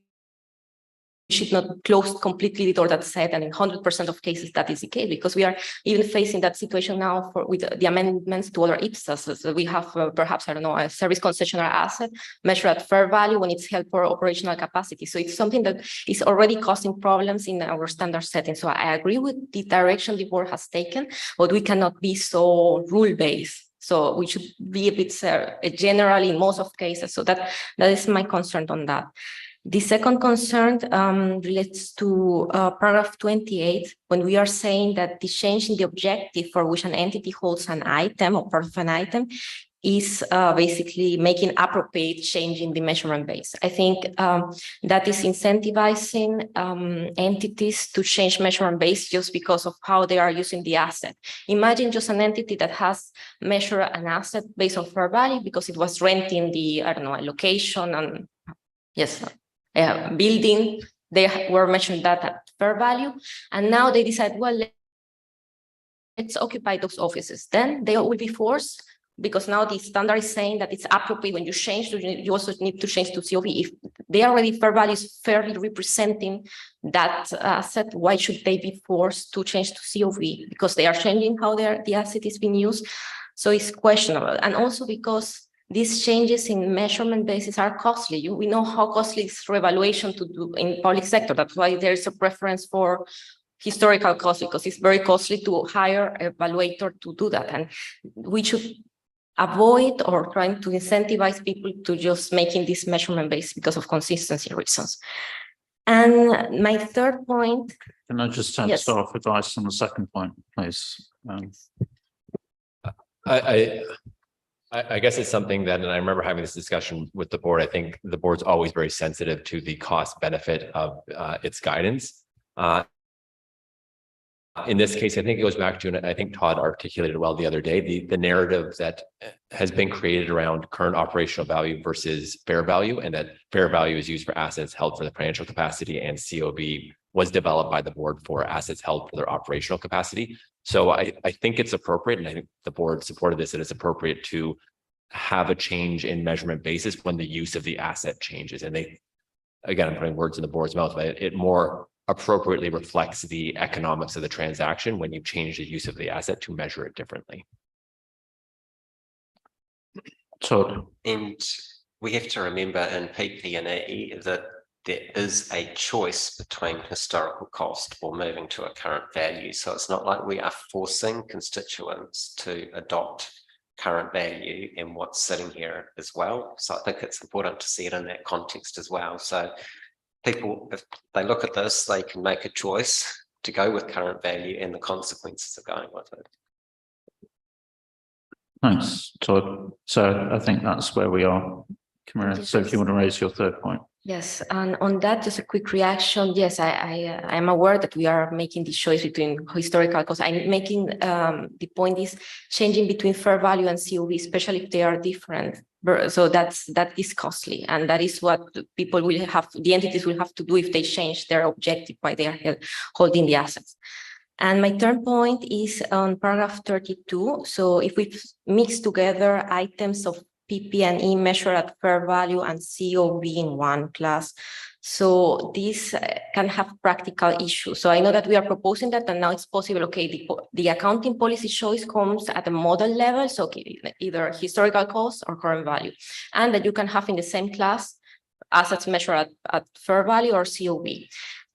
should not close completely the door that said, and in 100% of cases that is the case, because we are even facing that situation now with the amendments to other IPSAS. So we have perhaps, I don't know, a service concessionaire asset measured at fair value when it's held for operational capacity. So it's something that is already causing problems in our standard setting. So I agree with the direction the board has taken, but we cannot be so rule-based. So we should be a bit general in most of cases. So that is my concern on that. The second concern relates to paragraph 28, when we are saying that the change in the objective for which an entity holds an item or part of an item is basically making appropriate change in the measurement base. I think that is incentivizing entities to change measurement base just because of how they are using the asset. Imagine just an entity that has measured an asset based on fair value because it was renting the, I don't know, a location and yes, building, they were measuring that at fair value, and now they decide, well, let's occupy those offices. Then they will be forced, because now the standard is saying that it's appropriate when you change, you also need to change to COV. If they already fair value is fairly representing that asset, why should they be forced to change to COV? Because they are changing how the asset is being used. So it's questionable. And also because these changes in measurement basis are costly. We know how costly is revaluation to do in public sector. That's why there is a preference for historical cost, because it's very costly to hire an evaluator to do that. And we should avoid or trying to incentivize people to just making this measurement based because of consistency reasons. And my third point. Can I just have Yes. staff advice on the second point, please? I guess it's something that, and I remember having this discussion with the board, I think the board's always very sensitive to the cost benefit of its guidance. In this case, I think it goes back to, and I think Todd articulated well the other day, the narrative that has been created around current operational value versus fair value, and that fair value is used for assets held for the financial capacity, and COV was developed by the board for assets held for their operational capacity. So I think it's appropriate, and I think the board supported this, that it's appropriate to have a change in measurement basis when the use of the asset changes. And they, again, I'm putting words in the board's mouth, but it more appropriately reflects the economics of the transaction when you change the use of the asset to measure it differently. Todd. And we have to remember in PP&E that there is a choice between historical cost or moving to a current value. So it's not like we are forcing constituents to adopt current value in what's sitting here as well. So I think it's important to see it in that context as well. So people, if they look at this, they can make a choice to go with current value and the consequences of going with it. Thanks, Todd. So I think that's where we are. Camilla, Yes. so if you want to raise your third point. Yes, and on that, just a quick reaction. Yes, I am aware that we are making the choice between historical costs. I'm making the point is changing between fair value and COV, especially if they are different. So that is costly, and that is what people will have, the entities will have to do if they change their objective while they are holding the assets. And my third point is on paragraph 32. So if we mix together items of PP&E measured at fair value and COV in one class, so this can have practical issues. So I know that we are proposing that, and now it's possible. Okay, the accounting policy choice comes at a model level, so either historical cost or current value, and that you can have in the same class assets measured at fair value or COV.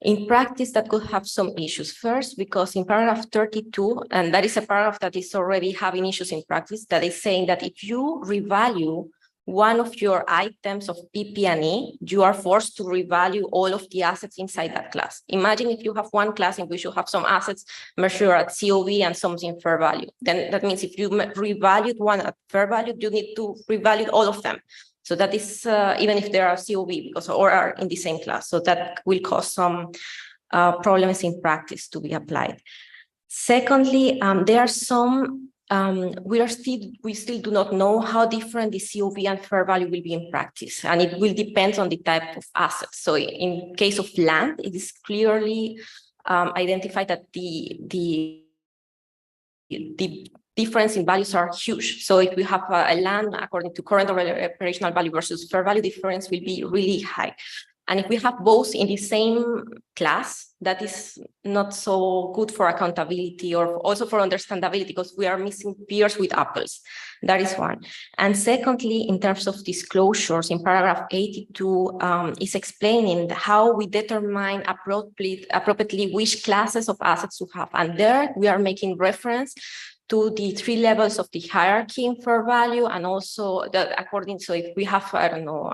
In practice, that could have some issues. First, because in paragraph 32, and that is a paragraph that is already having issues in practice, that is saying that if you revalue one of your items of PP&E, you are forced to revalue all of the assets inside that class. Imagine if you have one class in which you have some assets measured at COV and some in fair value. Then that means if you revalued one at fair value, you need to revalue all of them. So that is even if they are COV because or are in the same class. So that will cause some problems in practice to be applied. Secondly, there are some we still do not know how different the COV and fair value will be in practice, and it will depend on the type of assets. So in case of land, it is clearly identified that the difference in values are huge. So if we have a land according to current operational value versus fair value, difference will be really high. And if we have both in the same class, that is not so good for accountability or also for understandability, because we are missing peers with apples. That is one. And secondly, in terms of disclosures, in paragraph 82 is explaining how we determine appropriately which classes of assets to have. And there we are making reference to the 3 levels of the hierarchy in fair value, and also that according, so if we have, I don't know,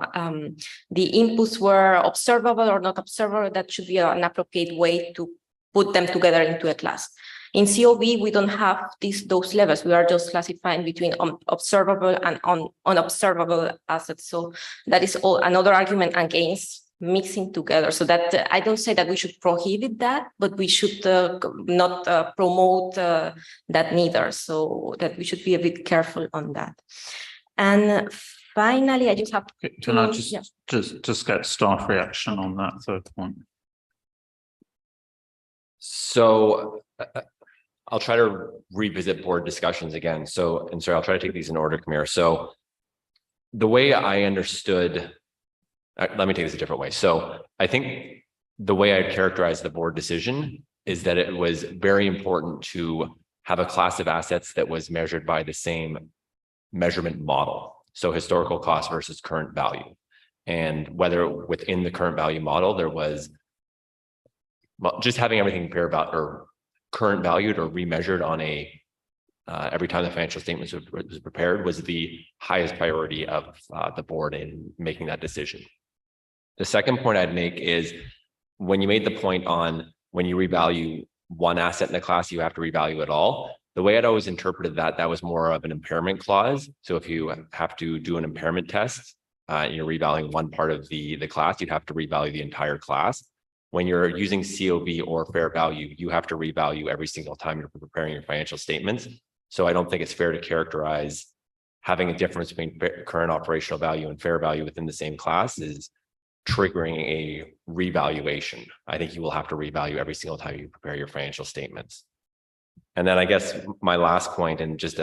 the inputs were observable or not observable, that should be an appropriate way to put them together into a class. In COV, we don't have those levels. We are just classifying between observable and unobservable assets. So that is all another argument against mixing together. So that I don't say that we should prohibit that, but we should not promote that neither. So that we should be a bit careful on that. And finally, I just have to, can I just get staff reaction on that third point? So I'll try to revisit board discussions again. So, and sorry, I'll try to take these in order, Camille. So the way I understood, let me take this a different way. So I think the way I characterize the board decision is that it was very important to have a class of assets that was measured by the same measurement model. So historical cost versus current value. And whether within the current value model, there was just having everything fair value or current valued or remeasured on a every time the financial statements was prepared was the highest priority of the board in making that decision. The second point I'd make is when you made the point on when you revalue one asset in a class, you have to revalue it all. The way I'd always interpreted that, that was more of an impairment clause. So if you have to do an impairment test, you're revaluing one part of the class, you'd have to revalue the entire class. when you're using COV or fair value, you have to revalue every single time you're preparing your financial statements. So I don't think it's fair to characterize having a difference between current operational value and fair value within the same class is triggering a revaluation. I think you will have to revalue every single time you prepare your financial statements. And then I guess my last point, and just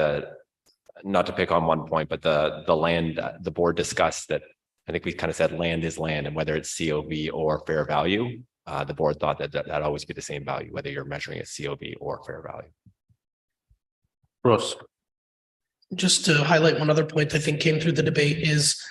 not to pick on one point, but the land, the board discussed that. I think we kind of said land is land, and whether it's COV or fair value, the board thought that that'd always be the same value, whether you're measuring it COV or fair value. Ross. Just to highlight one other point I think came through the debate is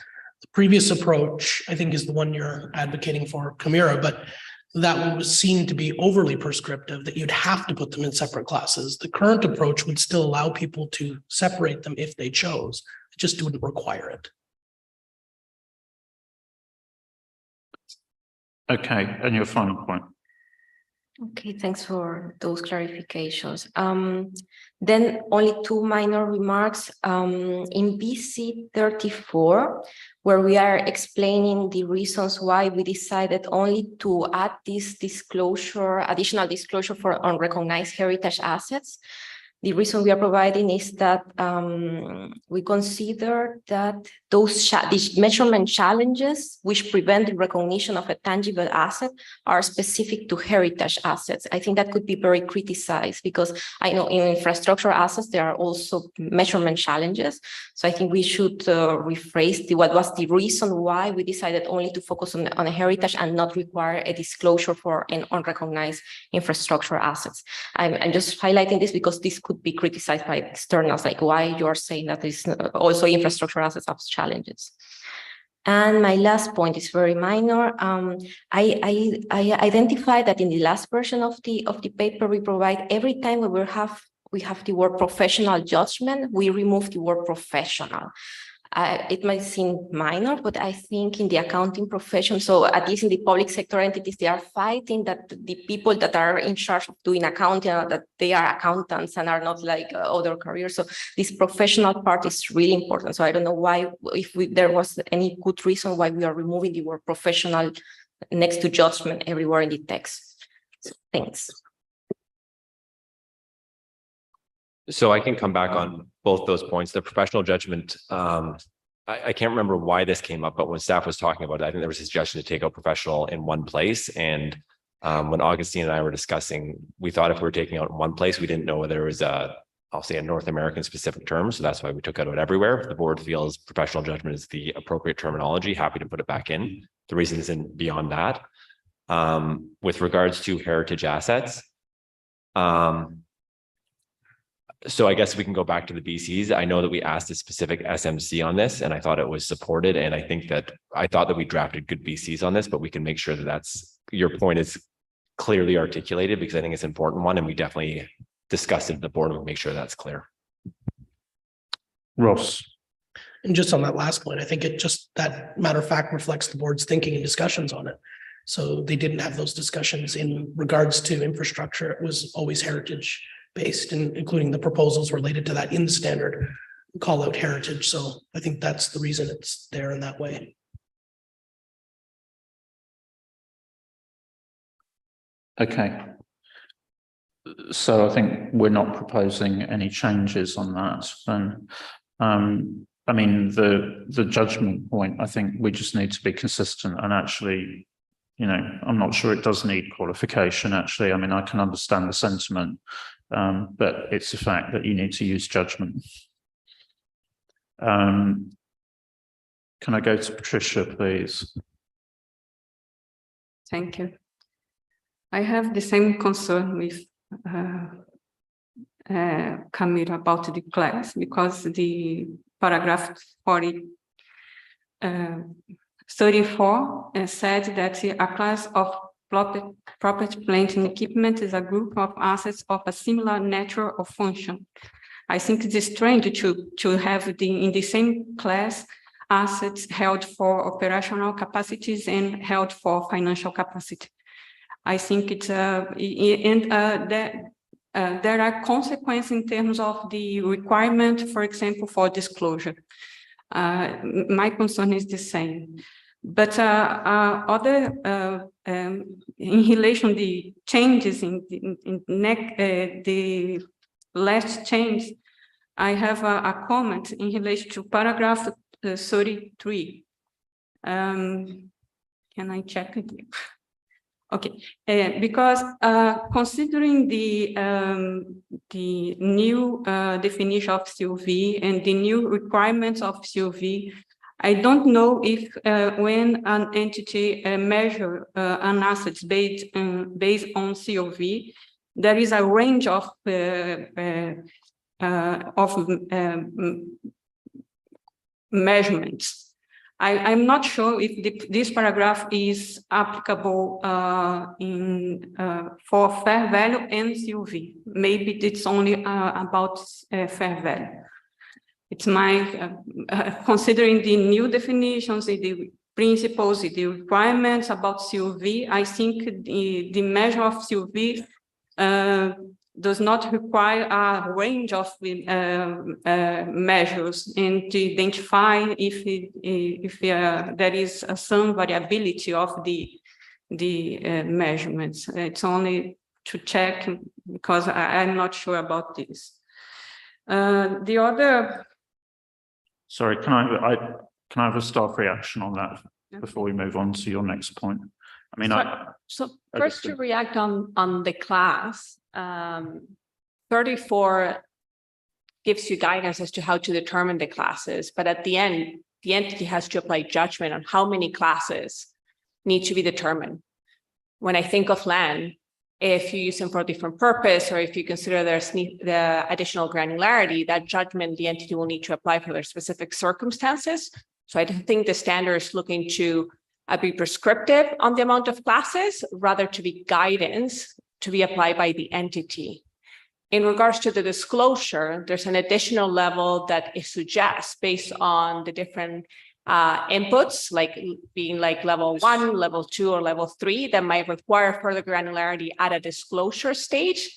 the previous approach, I think, is the one you're advocating for, Camira, but that was seen to be overly prescriptive, that you'd have to put them in separate classes. The current approach would still allow people to separate them if they chose. It just wouldn't require it. Okay, and your final point. Okay, thanks for those clarifications. Then only two minor remarks. In BC 34, where we are explaining the reasons why we decided only to add this disclosure, additional disclosure for unrecognized heritage assets. The reason we are providing is that we consider that these measurement challenges which prevent the recognition of a tangible asset are specific to heritage assets. I think that could be very criticized because I know in infrastructure assets, there are also measurement challenges. So I think we should rephrase what was the reason why we decided only to focus on a heritage and not require a disclosure for an unrecognized infrastructure assets. I'm just highlighting this because this could be criticized by externals, like why you're saying that there's also infrastructure assets have challenges. And my last point is very minor. I identified that in the last version of the paper we provide, every time we have the word professional judgment, we remove the word professional. It might seem minor, but I think in the accounting profession, so at least in the public sector entities, they are fighting that the people that are in charge of doing accounting, that they are accountants and are not like other careers. So this professional part is really important. So I don't know why, if there was any good reason why we are removing the word professional next to judgment everywhere in the text. So, thanks. So I can come back on both those points. The professional judgment, I can't remember why this came up, but when staff was talking about it, I think there was a suggestion to take out professional in one place. And when Augustine and I were discussing, we thought if we were taking out in one place, we didn't know whether there was I'll say a North American specific term. So that's why we took it out everywhere. If the board feels professional judgment is the appropriate terminology, happy to put it back in. The reason isn't beyond that. With regards to heritage assets, so I guess we can go back to the BCs. I know that we asked a specific SMC on this, and I thought it was supported. And I thought that we drafted good BCs on this, but we can make sure that your point is clearly articulated, because I think it's an important one, and we definitely discussed it at the board and we'll make sure that's clear. Ross. And just on that last point, I think that matter of fact reflects the board's thinking and discussions on it. So they didn't have those discussions in regards to infrastructure. It was always heritage based, and including the proposals related to that in the standard call out heritage. So I think that's the reason it's there in that way. Okay. So I think we're not proposing any changes on that. And I mean, the judgment point, I think we just need to be consistent and actually, I'm not sure it does need qualification, actually. I mean, I can understand the sentiment, but it's a fact that you need to use judgment. Can I go to Patricia, please? Thank you. I have the same concern with Camila about the class, because the paragraph 34 said that a class of property, plant, and equipment is a group of assets of a similar nature or function. I think it is strange to have in the same class assets held for operational capacities and held for financial capacity. I think it's there are consequences in terms of the requirement, for example, for disclosure. My concern is the same. But in relation the changes in the last change, I have a comment in relation to paragraph 33. Can I check it? Okay, because considering the new definition of COV and the new requirements of COV, I don't know if when an entity measure an asset based on COV, there is a range of measurements. I'm not sure if this paragraph is applicable for fair value and COV. Maybe it's only about fair value. It's my, considering the new definitions, the principles, the requirements about COV, I think the measure of COV does not require a range of measures and to identify if there is some variability of the measurements. It's only to check because I'm not sure about this. The other. Sorry, can I have a staff reaction on that before we move on to your next point? I mean, so first to react on the class, 34 gives you guidance as to how to determine the classes, but at the end, the entity has to apply judgment on how many classes need to be determined. When I think of land, if you use them for a different purpose, or if you consider there's the additional granularity, that judgment the entity will need to apply for their specific circumstances. So I don't think the standard is looking to be prescriptive on the amount of classes, rather to be guidance to be applied by the entity. In regards to the disclosure, there's an additional level that it suggests based on the different inputs, like being like level 1, level 2, or level 3, that might require further granularity at a disclosure stage.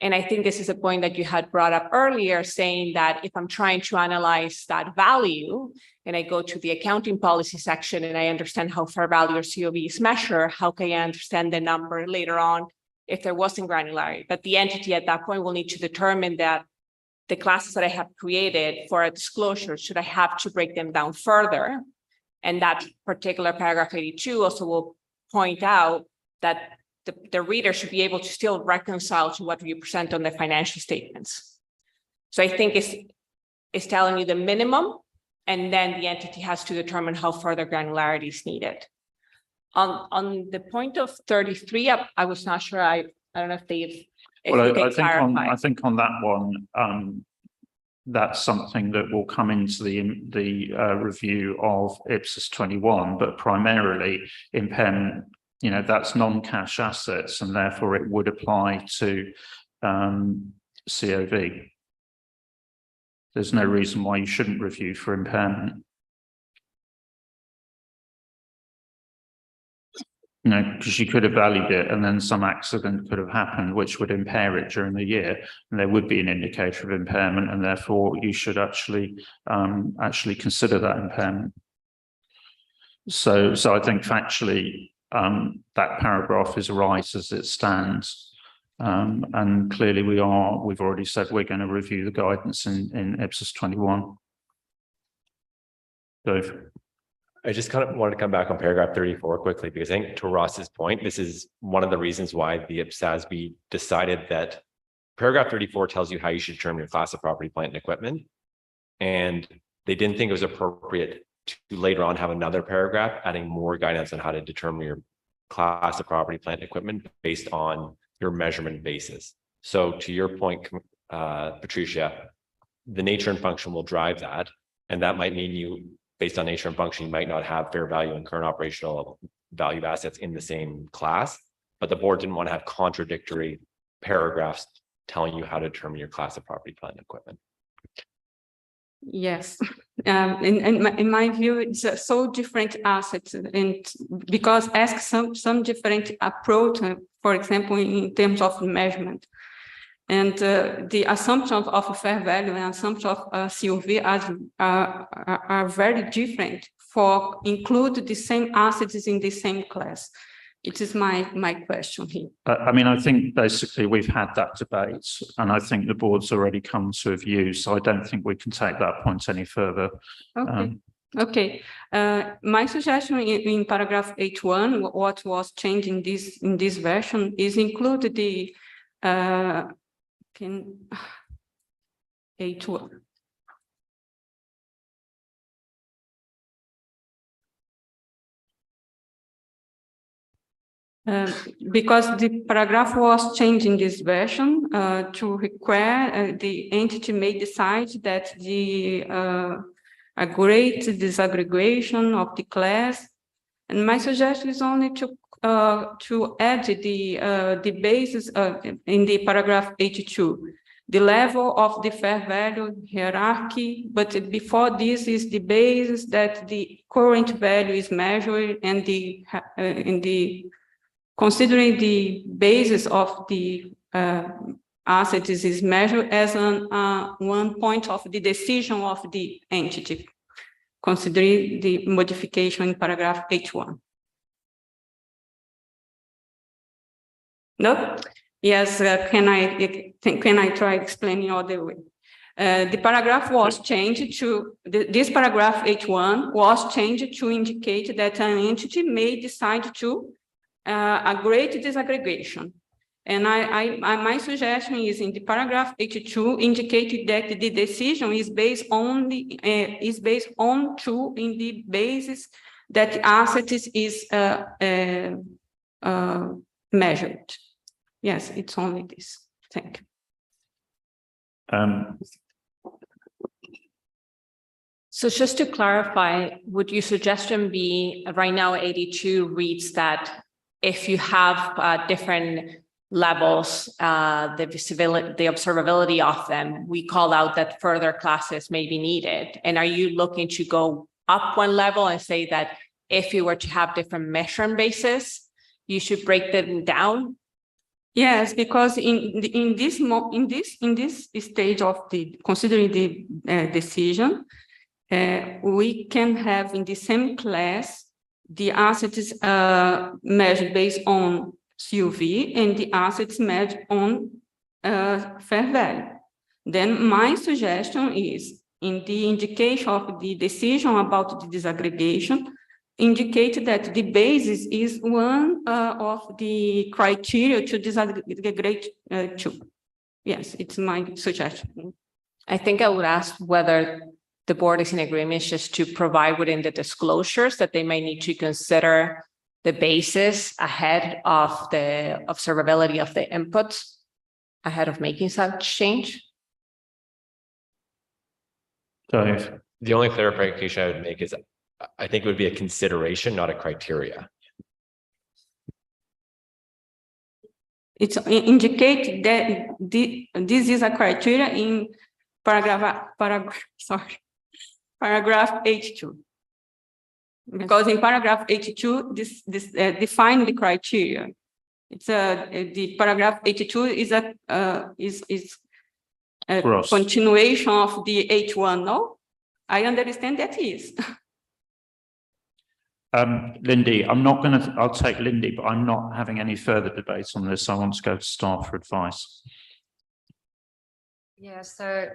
And I think this is a point that you had brought up earlier, saying that if I'm trying to analyze that value and I go to the accounting policy section and I understand how fair value or COV is measured, how can I understand the number later on if there wasn't granularity? But the entity at that point will need to determine that the classes that I have created for a disclosure, should I have to break them down further? And that particular paragraph 82 also will point out that the reader should be able to still reconcile to what you present on the financial statements. So I think it's telling you the minimum, and then the entity has to determine how further granularity is needed. On the point of 33, I was not sure. I don't know if they've. Well, I think on that one, that's something that will come into the review of IPSAS 21, but primarily impairment. You know, that's non-cash assets, and therefore it would apply to COV. There's no reason why you shouldn't review for impairment. You know, because you could have valued it and then some accident could have happened which would impair it during the year, and there would be an indicator of impairment, and therefore you should actually consider that impairment. So I think factually that paragraph is right as it stands, and clearly we've already said we're going to review the guidance in IPSAS 21. So I just kind of wanted to come back on paragraph 34 quickly, because I think to Ross's point, this is one of the reasons why the IPSASB decided that paragraph 34 tells you how you should determine your class of property, plant, and equipment. And they didn't think it was appropriate to later on have another paragraph adding more guidance on how to determine your class of property, plant, and equipment based on your measurement basis. So to your point, Patricia, the nature and function will drive that. And that might mean you, based on nature and function, you might not have fair value and current operational value of assets in the same class, but the board didn't want to have contradictory paragraphs telling you how to determine your class of property, plant, and equipment. Yes, in my view, it's so different assets, and because ask some different approach, for example, in terms of measurement. And the assumptions of fair value and assumptions of COV are very different for include the same assets in the same class? It is my question here. I mean, I think basically we've had that debate and I think the board's already come to a view. So I don't think we can take that point any further. Okay. Okay. My suggestion in paragraph 8.1, what was changed in this version is include the 8.1. Because the paragraph was changed in this version to require the entity may decide that the a great disaggregation of the class, and my suggestion is only to add the basis in the paragraph 82, the level of the fair value hierarchy, but before this is the basis that the current value is measured and considering the basis of the assets is measured as one point of the decision of the entity, considering the modification in paragraph 8.1. No? Yes, can I try explaining all the way? The paragraph was changed to, this paragraph 8.1 was changed to indicate that an entity may decide to a great disaggregation. And my suggestion is in the paragraph 82 indicated that the decision is based on two in the basis that the asset is measured. Yes, it's only this. Thank you. So just to clarify, would your suggestion be right now 82 reads that if you have different levels, the observability of them, we call out that further classes may be needed. And are you looking to go up one level and say that if you were to have different measurement bases, you should break them down? Yes, because in this stage of considering the decision, we can have in the same class the assets measured based on CUV and the assets measured on fair value. Then my suggestion is in the indication of the decision about the disaggregation, indicate that the basis is one of the criteria to disaggregate to. Yes, it's my suggestion. I think I would ask whether the board is in agreement just to provide within the disclosures that they may need to consider the basis ahead of the observability of the inputs ahead of making such change. Dave. The only clarification I would make is I think it would be a consideration, not a criteria. It's indicated that this is a criteria in paragraph 82. Because in paragraph 82, this define the criteria. It's the paragraph 82 is a continuation of the 8.1. No, I understand that is. Lindy, I'll take Lindy, but I'm not having any further debate on this. I want to go to staff for advice. Yeah, so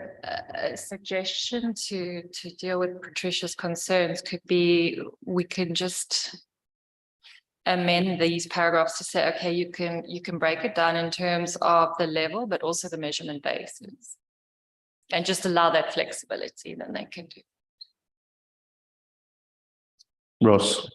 a suggestion to deal with Patricia's concerns could be we can just amend these paragraphs to say, okay, you can break it down in terms of the level, but also the measurement basis, and just allow that flexibility that they can do. Ross.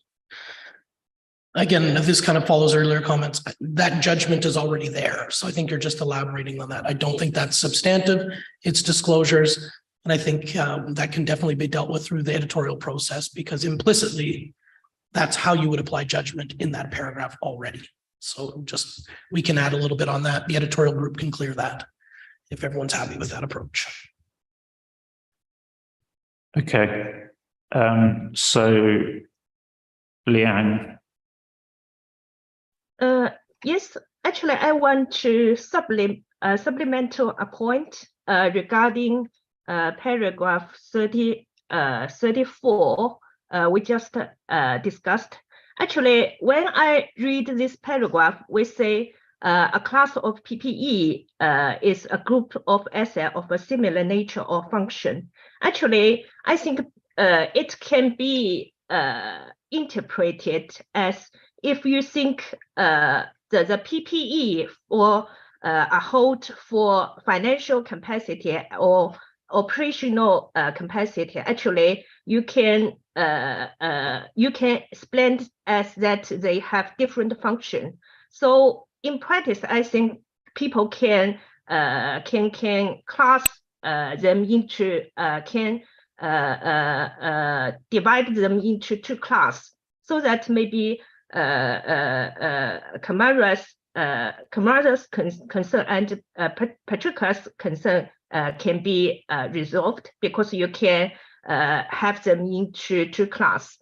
Again, this kind of follows earlier comments. That judgment is already there. So I think you're just elaborating on that. I don't think that's substantive. It's disclosures. And I think that can definitely be dealt with through the editorial process, because implicitly, that's how you would apply judgment in that paragraph already. So just, we can add a little bit on that. The editorial group can clear that if everyone's happy with that approach. Okay. So Liang. Yes, actually, I want to supplement to a point regarding paragraph 34 we just discussed. Actually, when I read this paragraph, we say a class of PPE is a group of assets of a similar nature or function. Actually, I think it can be interpreted as if you think the PPE or a hold for financial capacity or operational capacity, actually you can explain as that they have different function. So in practice, I think people can class them into divide them into two classes, so that maybe Kamara's concern and Patrica's concern can be resolved, because you can have them into two classes.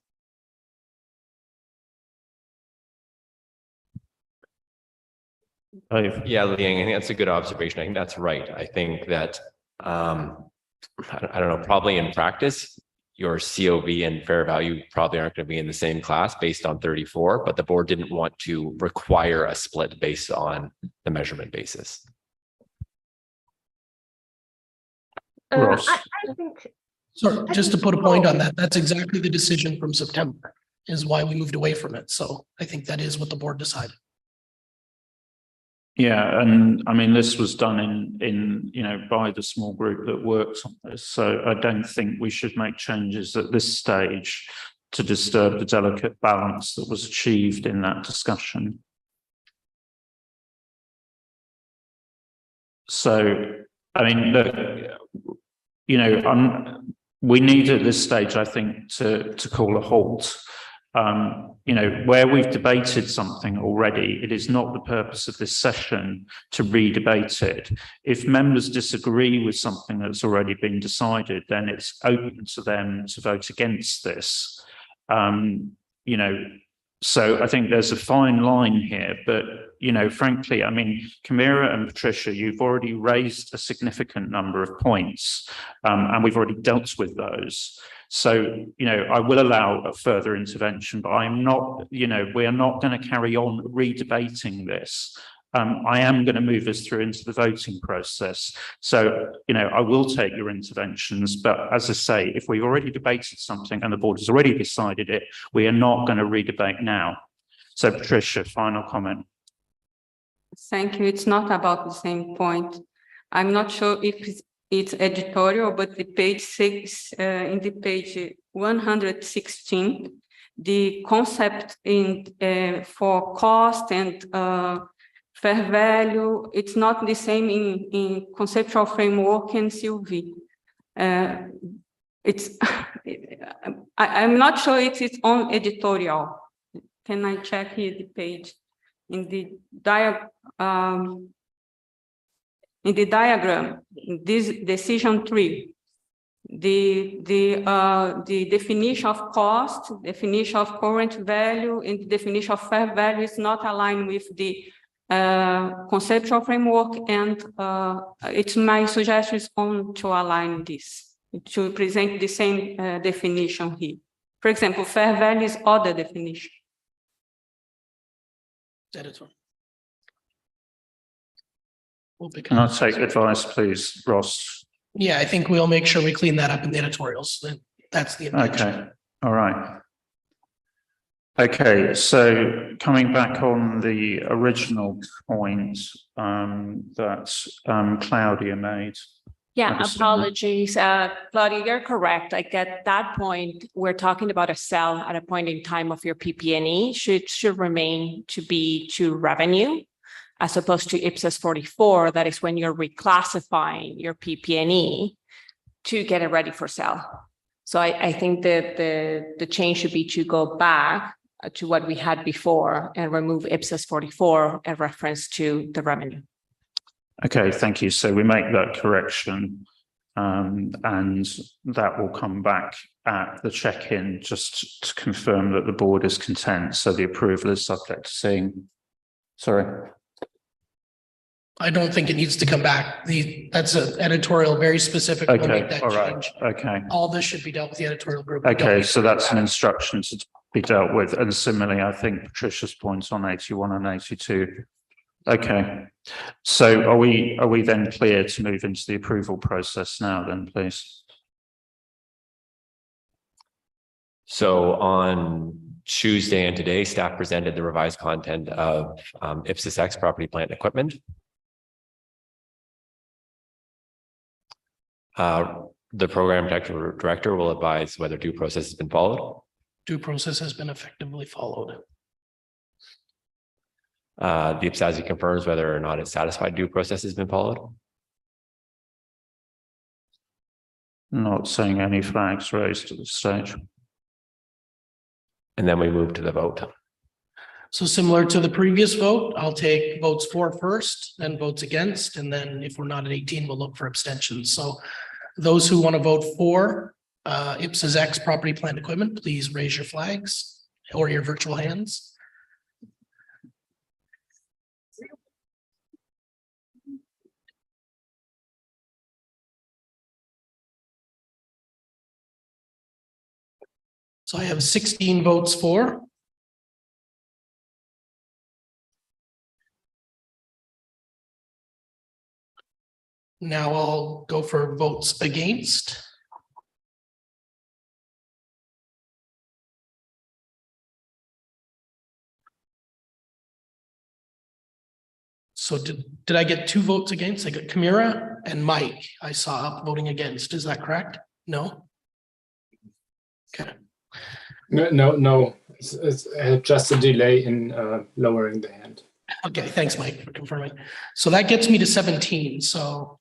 Yeah, Liang, I think that's a good observation. I think that's right. I think that, I don't know, probably in practice, your COV and fair value probably aren't going to be in the same class based on 34, but the board didn't want to require a split based on the measurement basis. I think. Sorry, just to put a point on that, that's exactly the decision from September, is why we moved away from it. So I think that is what the board decided. Yeah, and I mean, this was done in by the small group that worked on this. So I don't think we should make changes at this stage to disturb the delicate balance that was achieved in that discussion. So, I mean, look, we need at this stage, I think, to call a halt. Where we've debated something already, it is not the purpose of this session to re-debate it. If members disagree with something that's already been decided, then it's open to them to vote against this. So I think there's a fine line here, but, frankly, I mean, Kamira and Patricia, you've already raised a significant number of points, and we've already dealt with those. So, I will allow a further intervention, but I'm not, we are not going to carry on re-debating this. I am going to move us through into the voting process. So, I will take your interventions, but as I say, if we've already debated something and the board has already decided it, we are not going to re-debate now. So, Patricia, final comment. Thank you. It's not about the same point. I'm not sure if it's editorial, but the page 6, in the page 116, the concept for cost and fair value, it's not the same in conceptual framework and COV. I'm not sure it's its own editorial. Can I check here the page? In the diagram, this decision 3, the definition of cost, definition of current value, and the definition of fair value is not aligned with the conceptual framework, and it's my suggestion is on to align this, to present the same definition here. For example, fair value is other definition. That is one. Can I take advice, please, Ross? Yeah, I think we'll make sure we clean that up in the editorials. That's the intention. Okay, all right. Okay, so coming back on the original point that Claudia made. Yeah, apologies. Claudia, you're correct. Like at that point, we're talking about a cell at a point in time of your PP&E should remain to be to revenue, as opposed to IPSAS 44, that is when you're reclassifying your PP&E to get it ready for sale. So I think that the change should be to go back to what we had before and remove IPSAS 44 in reference to the revenue. Okay, thank you. So we make that correction, and that will come back at the check-in just to confirm that the board is content. So the approval is subject to seeing. Sorry. I don't think it needs to come back. That's an editorial, very specific. We'll make Okay, that all right, change. okay. All this should be dealt with the editorial group. We don't Okay, need so to come that's an back. instruction to be dealt with. And similarly, I think Patricia's points on 81 and 82. Okay, so are we then clear to move into the approval process now then, please? So on Tuesday and today, staff presented the revised content of IPSASB property, plant, and equipment. The program director will advise whether due process has been followed. Due process has been effectively followed. The IPSASB confirms whether or not it's satisfied due process has been followed. Not seeing any flags raised at this stage. And then we move to the vote. So similar to the previous vote, I'll take votes for first, then votes against, and then if we're not at 18, we'll look for abstentions. So those who want to vote for IPSASB property, plant, equipment, please raise your flags or your virtual hands. So I have 16 votes for. Now I'll go for votes against. So did I get 2 votes against? I got Kamira and Mike. I saw up voting against. Is that correct? No? Okay. No. It's just a delay in lowering the hand. Okay, thanks, Mike, for confirming. So that gets me to 17. So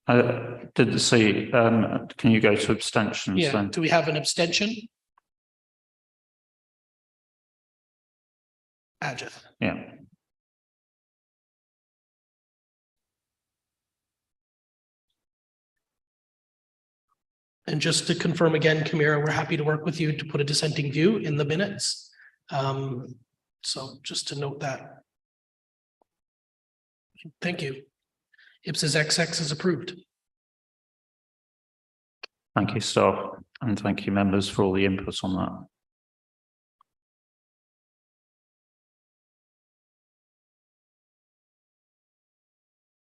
did see, can you go to abstentions yeah, then? do we have an abstention? Ajith. Yeah. And just to confirm again, Kamira, we're happy to work with you to put a dissenting view in the minutes. So just to note that. Thank you. IPSASB is approved. Thank you, staff, and thank you, members, for all the input on that.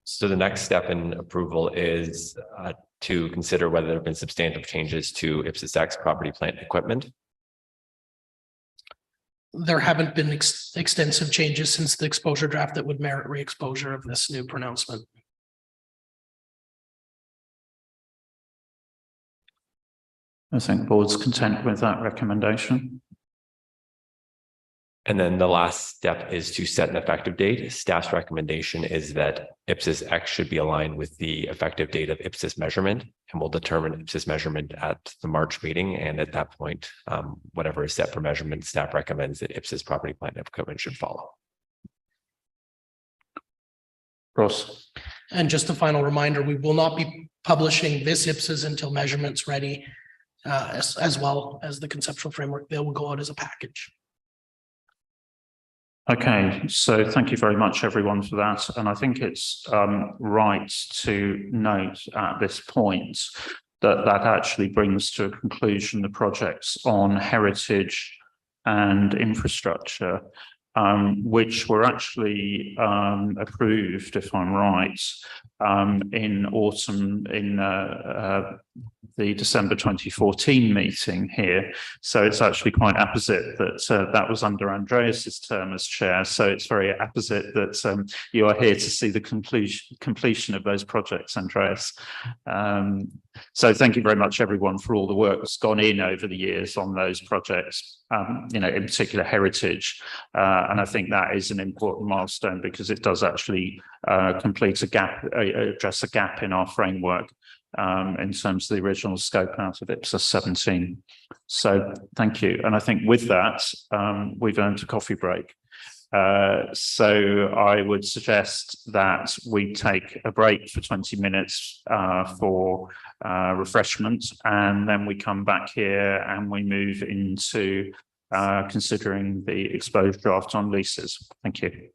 So the next step in approval is to consider whether there have been substantive changes to IPSASB property, plant, and equipment. There haven't been extensive changes since the exposure draft that would merit re-exposure of this new pronouncement. I think board's content with that recommendation. And then the last step is to set an effective date. Staff's recommendation is that IPSASB should be aligned with the effective date of IPSAS measurement, and we'll determine IPSAS measurement at the March meeting. And at that point, whatever is set for measurement, staff recommends that IPSAS property, plant, and equipment should follow. Ross. And just a final reminder, we will not be publishing this IPSAS until measurements ready, as well as the conceptual framework. They will go out as a package. Okay, so thank you very much, everyone, for that. And I think it's right to note at this point that that actually brings to a conclusion the projects on heritage and infrastructure, which were actually approved, if I'm right, in autumn in the December 2014 meeting here. So it's actually quite apposite that that was under Andreas's term as chair. So it's very apposite that you are here to see the completion of those projects, Andreas. So thank you very much, everyone, for all the work that's gone in over the years on those projects, in particular heritage. And I think that is an important milestone because it does actually complete a gap, address a gap in our framework in terms of the original scope out of IPSAS 17. So thank you. And I think with that, we've earned a coffee break. So I would suggest that we take a break for 20 minutes for refreshment, and then we come back here and we move into considering the exposure draft on leases. Thank you.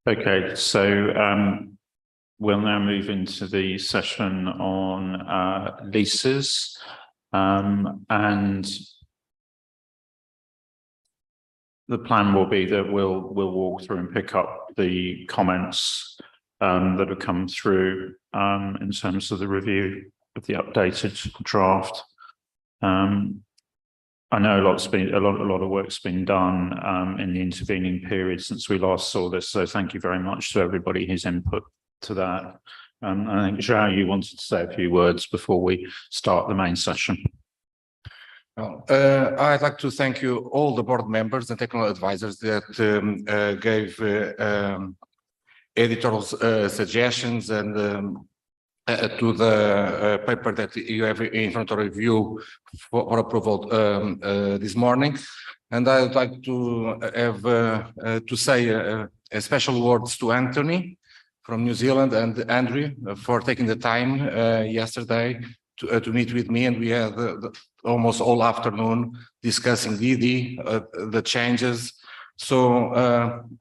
Okay, so we'll now move into the session on leases, and the plan will be that we'll walk through and pick up the comments that have come through in terms of the review of the updated draft. I know a lot of work's been done in the intervening period since we last saw this, so thank you very much to everybody who's input to that. I think, João, you wanted to say a few words before we start the main session. I'd like to thank you, all the board members and technical advisors that gave editorial suggestions and to the paper that you have in front of review for approval this morning. And I'd like to have to say a special words to Anthony from New Zealand and Andrew for taking the time yesterday to meet with me, and we had almost all afternoon discussing the changes. So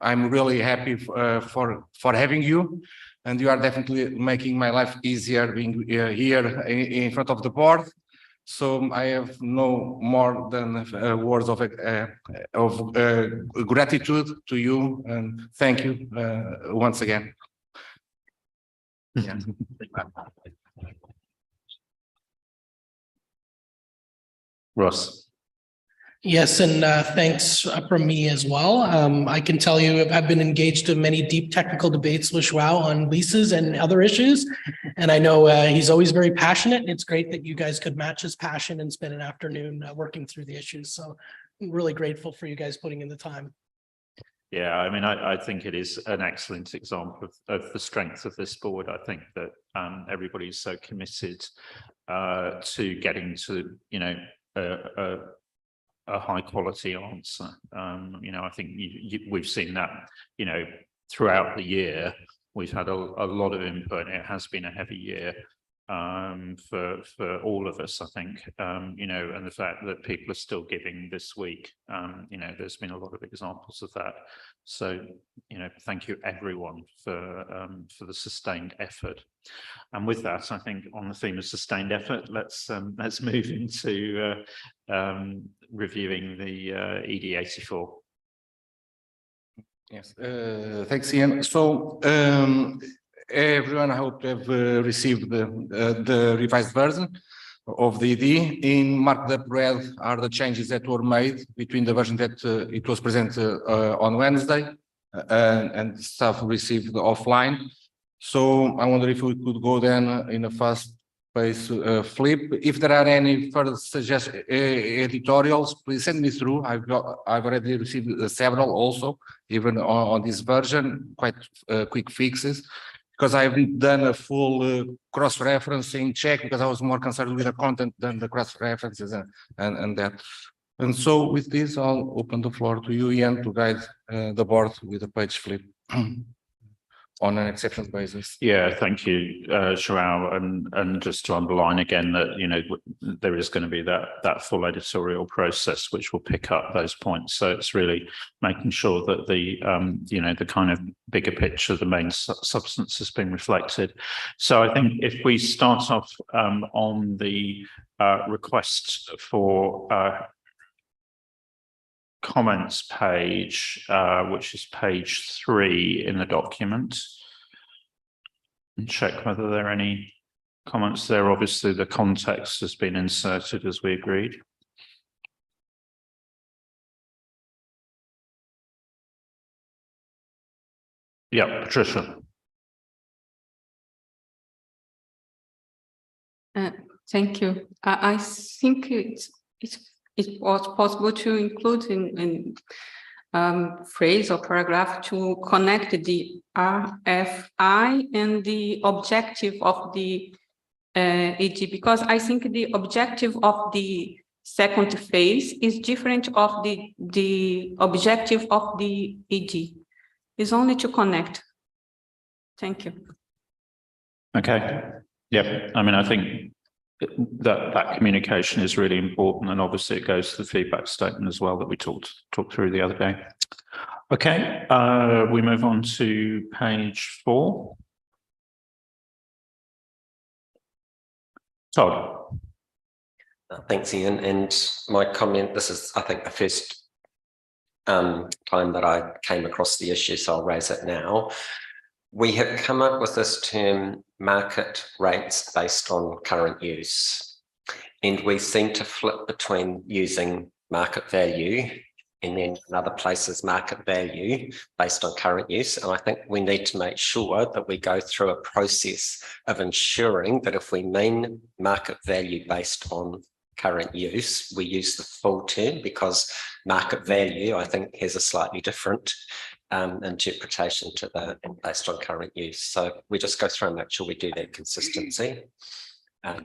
I'm really happy for having you. And you are definitely making my life easier being here in front of the board. So I have no more than words of gratitude to you, and thank you once again. Yeah. Ross. Yes, and thanks from me as well. I can tell you I've been engaged in many deep technical debates with João on leases and other issues. And I know he's always very passionate. And it's great that you guys could match his passion and spend an afternoon working through the issues. So I'm really grateful for you guys putting in the time. Yeah, I mean, I think it is an excellent example of the strength of this board. I think that everybody's so committed to getting to, you know, a high quality answer. You know, I think we've seen that, you know, throughout the year. We've had a lot of input. It has been a heavy year for all of us, I think, you know, and the fact that people are still giving this week, you know, there's been a lot of examples of that. So, you know, thank you everyone for the sustained effort. And with that, I think on the theme of sustained effort, let's move into reviewing the ED 84. Yes, thanks, Ian. So everyone, I hope, have received the revised version of the ED. In marked up red are the changes that were made between the version that it was presented on Wednesday and staff received offline. So I wonder if we could go then in a fast pace flip. If there are any further editorials, please send me through. I've already received several also, even on this version, quite quick fixes, because I haven't done a full cross-referencing check because I was more concerned with the content than the cross-references and that. And so with this, I'll open the floor to you, Ian, to guide the board with a page flip on an exceptional basis. Yeah, thank you, João, and just to underline again that, you know, there is going to be that full editorial process which will pick up those points. So it's really making sure that the you know, the kind of bigger picture, the main substance has been reflected. So I think if we start off on the request for comments page, which is page 3 in the document, and check whether there are any comments there. Obviously, the context has been inserted as we agreed. Yeah, Patricia. Thank you. I think it was possible to include in phrase or paragraph to connect the RFI and the objective of the ED, because I think the objective of the second phase is different of the objective of the ED. It's only to connect. Thank you. Okay. Yeah, I mean, I think that communication is really important, and obviously it goes to the feedback statement as well that we talked through the other day. Okay, we move on to page 4. Todd. Thanks, Ian. And my comment, this is, I think, the first time that I came across the issue, so I'll raise it now. We have come up with this term market rates based on current use. And we seem to flip between using market value and then in other places market value based on current use. And I think we need to make sure that we go through a process of ensuring that if we mean market value based on current use, we use the full term, because market value, I think, has a slightly different interpretation to the based on current use. So we just go through and make sure we do that consistency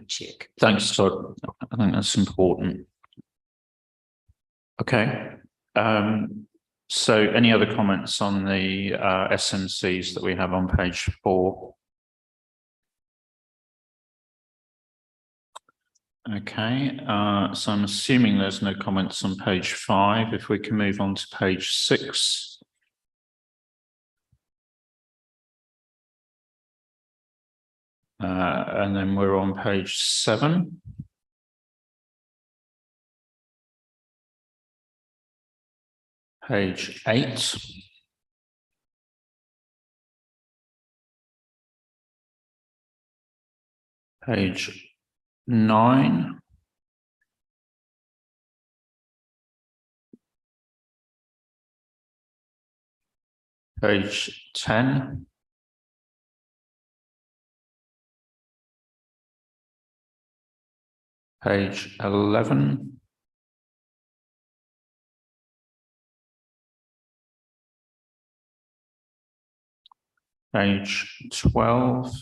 check. Thanks, Todd. I think that's important. Okay. So any other comments on the SMCs that we have on page 4? Okay, so I'm assuming there's no comments on page 5. If we can move on to page 6. And then we're on page 7. Page 8. Page 9. Page 10. Page 11. Page 12.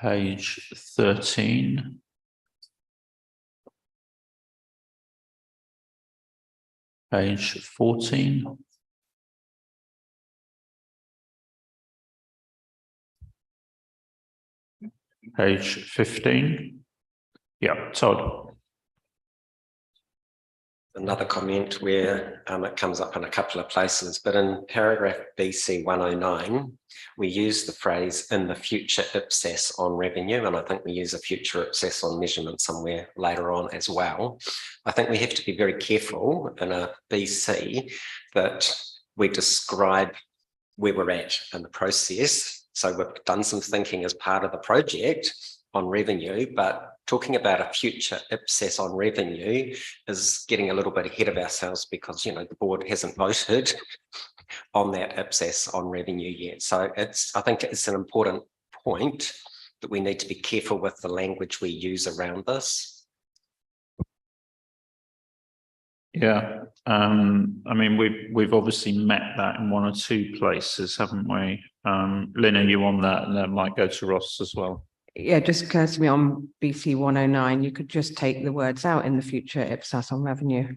Page 13. Page 14. Page 15. Yeah, Todd. Another comment where it comes up in a couple of places, but in paragraph BC 109, we use the phrase in the future IPSAS on revenue, and I think we use a future IPSAS on measurement somewhere later on as well. I think we have to be very careful in a BC that we describe where we're at in the process. So we've done some thinking as part of the project on revenue, but talking about a future IPSAS on revenue is getting a little bit ahead of ourselves, because, you know, the board hasn't voted on that IPSAS on revenue yet. So I think it's an important point that we need to be careful with the language we use around this. Yeah, I mean, we've obviously met that in 1 or 2 places, haven't we? Lynn, are you on that? And then might go to Ross as well. Yeah, just occurs to me on BC 109, you could just take the words out in the future IPSAS on revenue.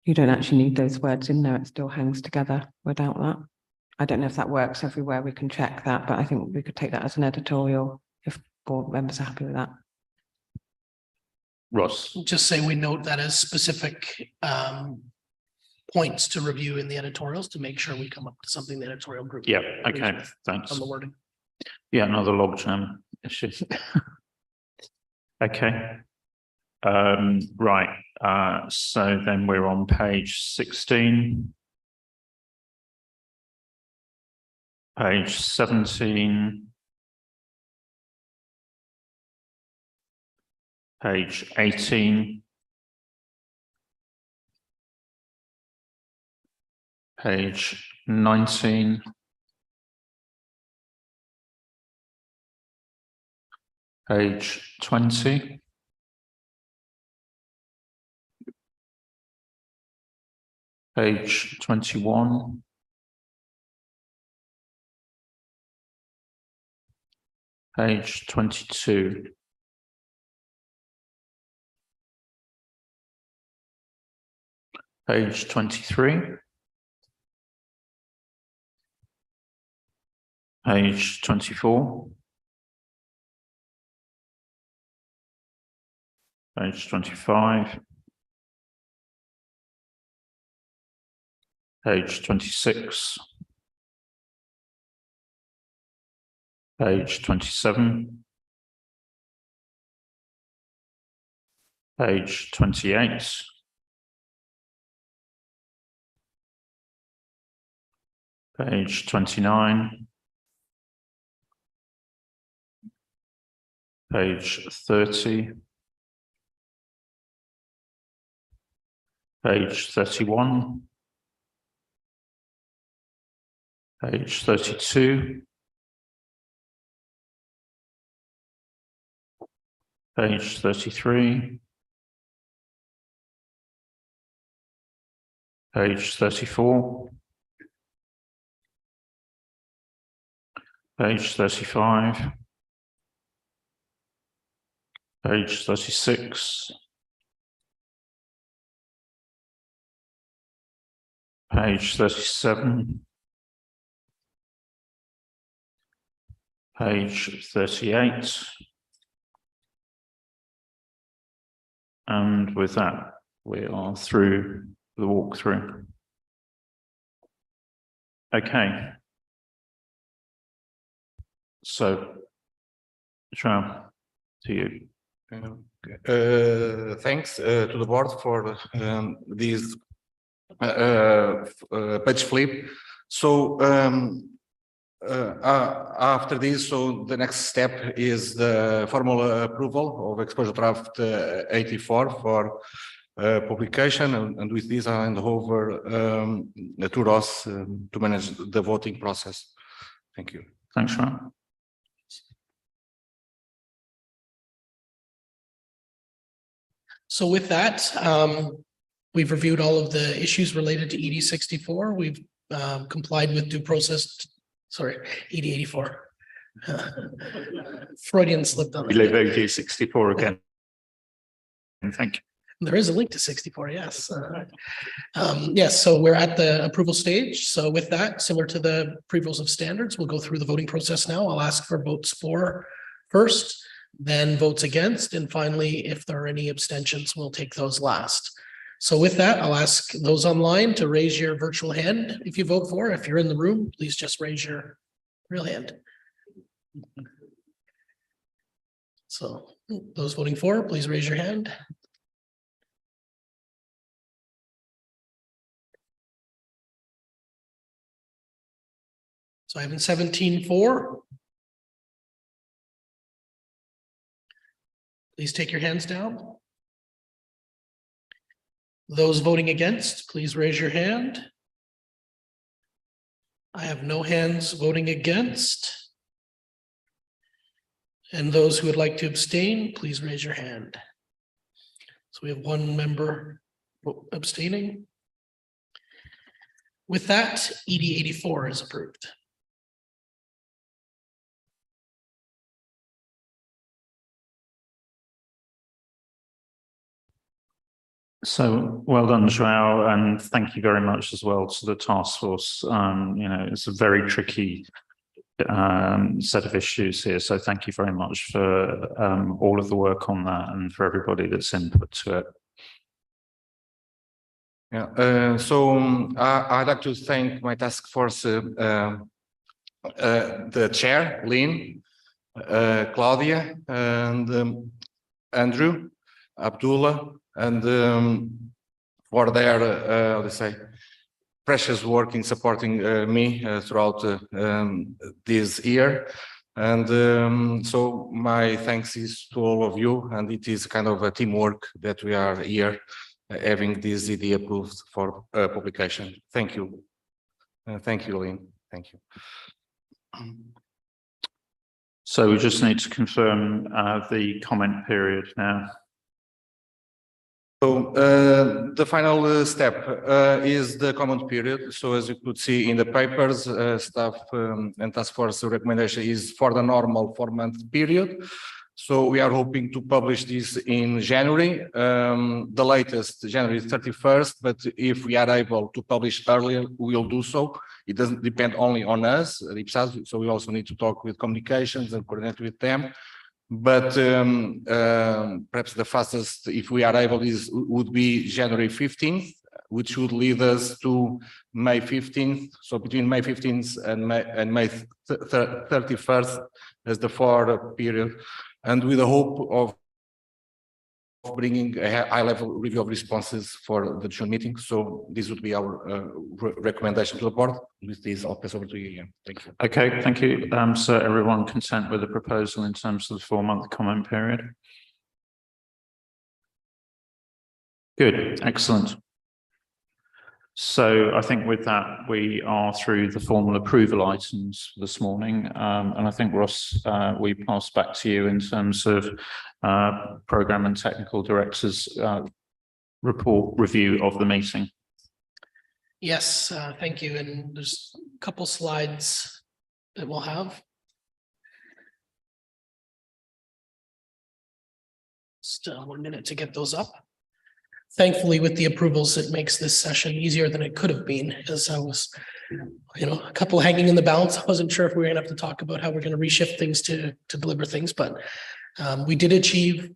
You don't actually need those words in there. It still hangs together without that. I don't know if that works everywhere. We can check that, but I think we could take that as an editorial if board members are happy with that. Ross. Just say we note that as specific points to review in the editorials to make sure we come up to something the editorial group. Yeah, okay, thanks. On the wording. Yeah, another logjam issue. Okay. Right. So then we're on page 16. Page 17. Page 18. Page 19. Page 20. Page 21. Page 22. Page 23. Page 24. Page 25. Page 26. Page 27. Page 28. Page 29. Page 30. Page 31. Page 32. Page 33. Page 34. Page 35. Page 36. Page 37. Page 38. And with that, we are through the walkthrough. Okay. So, João, to you. Thanks to the board for this page flip. So after this, so the next step is the formal approval of exposure draft 84 for publication, and with this I hand over to Ross to manage the voting process. Thank you. Thanks, João. So with that, we've reviewed all of the issues related to ED 64. We've complied with due process, sorry, ED 84. Freudian slipped on We leave OD 64 again. Thank you. There is a link to 64, yes. Yes, so we're at the approval stage. So with that, similar to the approvals of standards, we'll go through the voting process now. I'll ask for votes for first, then votes against, and finally, if there are any abstentions, we'll take those last. So with that, I'll ask those online to raise your virtual hand if you vote for. If you're in the room, please just raise your real hand. So those voting for, please raise your hand. So I have in 17-4. Please take your hands down. Those voting against, please raise your hand. I have no hands voting against. And those who would like to abstain, please raise your hand. So we have one member abstaining. With that, ED 84 is approved. So well done, João, and thank you very much as well to the task force. You know, it's a very tricky set of issues here. So thank you very much for all of the work on that and for everybody that's input to it. Yeah, so I'd like to thank my task force, the chair, Lynn, Claudia, and Andrew, Abdullah, and for their, let's say, precious work in supporting me throughout this year. And so my thanks is to all of you, and it is kind of a teamwork that we are here having this ED approved for publication. Thank you. Thank you, Lynn. Thank you. So we just need to confirm the comment period now. So the final step is the comment period. So as you could see in the papers, staff and task force recommendation is for the normal 4-month period. So we are hoping to publish this in January, the latest January 31st, but if we are able to publish earlier, we will do so. It doesn't depend only on us, IPSASB, so we also need to talk with communications and coordinate with them. but perhaps the fastest, if we are able, would be January 15th, which would lead us to May 15th. So between May 15th and May 31st as the forward period, and with the hope of bringing a high-level review of responses for the June meeting. So this would be our recommendation to the board. With this, I'll pass over to you again. Thank you. Okay, thank you. So everyone content with the proposal in terms of the 4-month comment period? Good, excellent. So I think with that, we are through the formal approval items this morning. And I think, Ross, we pass back to you in terms of Programme and Technical Director's report review of the meeting. Yes, thank you. And there's a couple slides that we'll have. Still 1 minute to get those up. Thankfully, with the approvals, it makes this session easier than it could have been, as I was, a couple hanging in the balance. I wasn't sure if we were going to have to talk about how we're going to reshift things to deliver things, but we did achieve,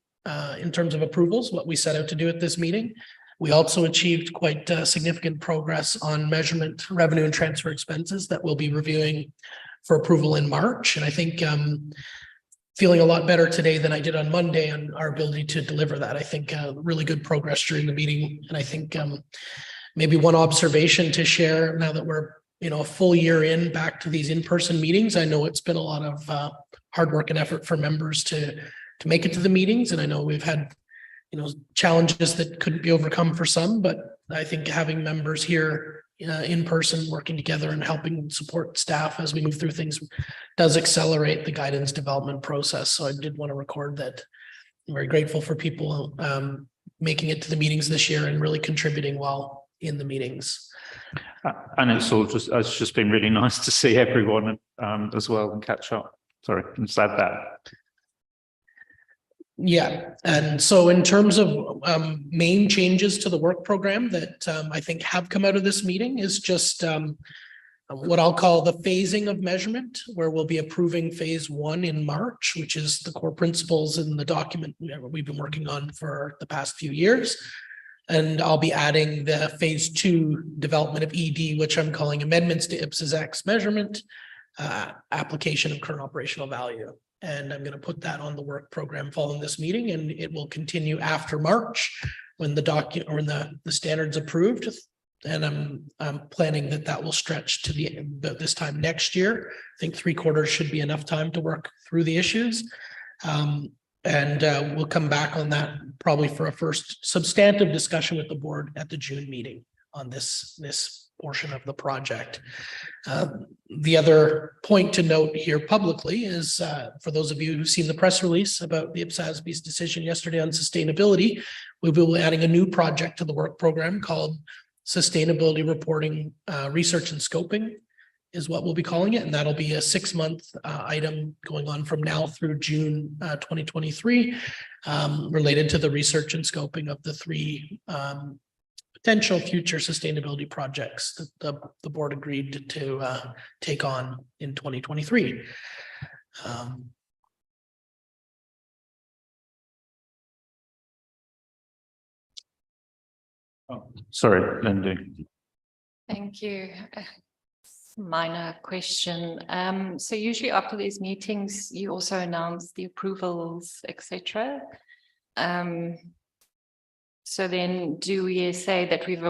in terms of approvals, what we set out to do at this meeting. We also achieved quite significant progress on measurement, revenue, and transfer expenses that we'll be reviewing for approval in March. And I think feeling a lot better today than I did on Monday on our ability to deliver that. I think really good progress during the meeting. And I think maybe one observation to share now that we're, a full year back to these in-person meetings. I know it's been a lot of hard work and effort for members to make it to the meetings. And I know we've had, challenges that couldn't be overcome for some, but I think having members here in person working together and helping support staff as we move through things does accelerate the guidance development process. So I did want to record that. I'm very grateful for people making it to the meetings this year and really contributing well in the meetings. And it's just been really nice to see everyone as well and catch up. Sorry, I'm sad that. Yeah, and so in terms of main changes to the work program that I think have come out of this meeting is just what I'll call the phasing of measurement, where we'll be approving phase 1 in March, which is the core principles in the document we've been working on for the past few years. And I'll be adding the phase 2 development of ED, which I'm calling amendments to IPSASB measurement, application of current operational value. And I'm going to put that on the work program following this meeting, and it will continue after March when the document or when the standards approved. And I'm planning that will stretch to this time next year. I think 3 quarters should be enough time to work through the issues. And we'll come back on that probably for a first substantive discussion with the board at the June meeting on this portion of the project. The other point to note here publicly is for those of you who've seen the press release about the IPSASB's decision yesterday on sustainability, we will be adding a new project to the work program called Sustainability Reporting Research and Scoping is what we'll be calling it. And that'll be a 6-month item going on from now through June 2023 related to the research and scoping of the 3 potential future sustainability projects that the board agreed to take on in 2023. Sorry, Lindy. Thank you. Minor question. So usually after these meetings, you also announce the approvals, etc. So then do we say that we've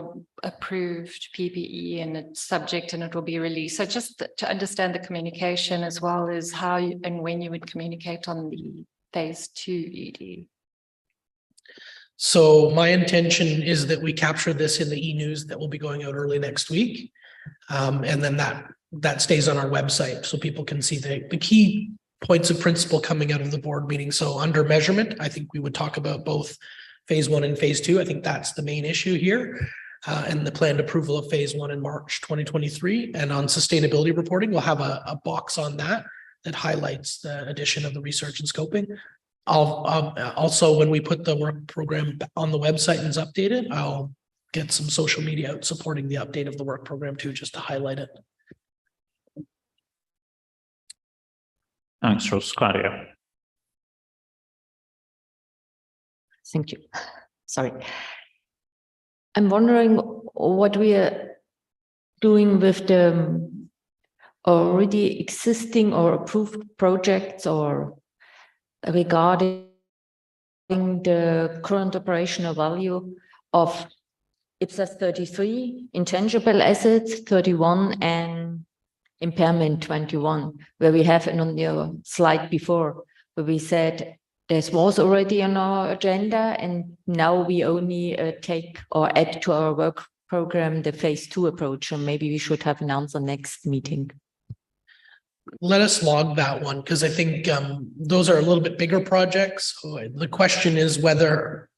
approved PPE and it's subject and it will be released? So just to understand the communication as well as how and when you would communicate on the phase 2 ED. So my intention is that we capture this in the e-news that will be going out early next week. And then that stays on our website so people can see the key points of principle coming out of the board meeting. So under measurement, I think we would talk about both phase 1 and phase 2. I think that's the main issue here. And the planned approval of phase 1 in March 2023. And on sustainability reporting, we'll have a box on that highlights the addition of the research and scoping. I'll also, when we put the work program on the website and it's updated, I'll get some social media out supporting the update of the work program too, just to highlight it. Thanks, Ross. Claudia. Thank you. Sorry. I'm wondering what we are doing with the already existing or approved projects or regarding the current operational value of IPSAS 33, intangible assets 31, and impairment 21, where we have on your slide before, where we said this was already on our agenda, and now we only take or add to our work program the phase 2 approach, and maybe we should have an answer next meeting. Let us log that one, because I think those are a little bit bigger projects. So the question is whether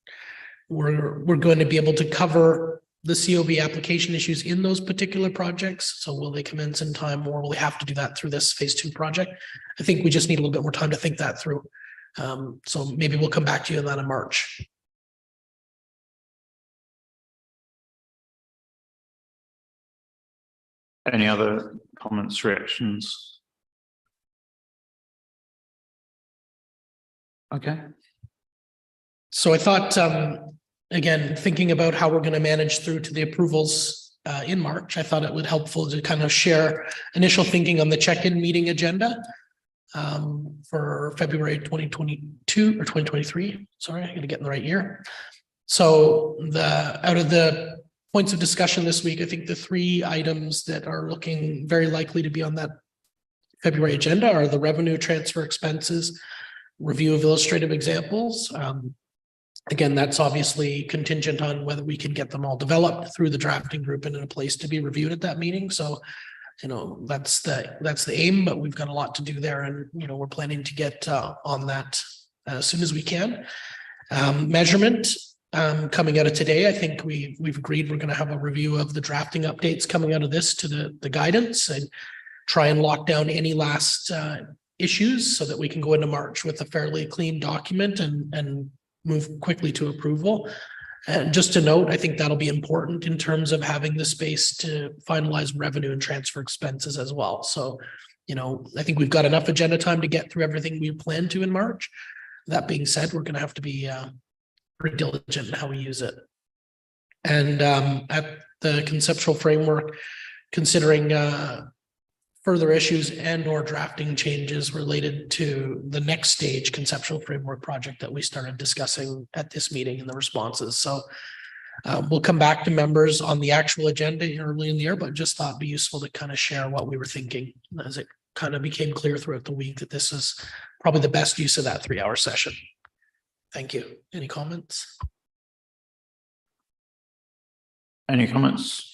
we're going to be able to cover the COV application issues in those particular projects. So will they commence in time, or will we have to do that through this phase 2 project? I think we just need a little bit more time to think that through. So maybe we'll come back to you on that in March. Any other comments, reactions? Okay. So I thought, again, thinking about how we're going to manage through to the approvals in March, I thought it would be helpful to kind of share initial thinking on the check-in meeting agenda for February 2022 or 2023. Sorry, I'm going to get in the right year. So out of the points of discussion this week, I think the 3 items that are looking very likely to be on that February agenda are the revenue transfer expenses, review of illustrative examples. Again, that's obviously contingent on whether we can get them all developed through the drafting group and in a place to be reviewed at that meeting. So, that's the aim, but we've got a lot to do there, and we're planning to get on that as soon as we can. Measurement coming out of today, I think we've agreed we're going to have a review of the drafting updates coming out of this to the guidance and try and lock down any last issues so that we can go into March with a fairly clean document and move quickly to approval. And just to note, I think that'll be important in terms of having the space to finalize revenue and transfer expenses as well. So, I think we've got enough agenda time to get through everything we plan to in March. That being said, we're going to have to be pretty diligent in how we use it. And at the conceptual framework, considering further issues and or drafting changes related to the next stage conceptual framework project that we started discussing at this meeting in the responses. So we'll come back to members on the actual agenda early in the year, but just thought it'd be useful to kind of share what we were thinking as it kind of became clear throughout the week that this is probably the best use of that 3-hour session. Thank you. Any comments? Any comments?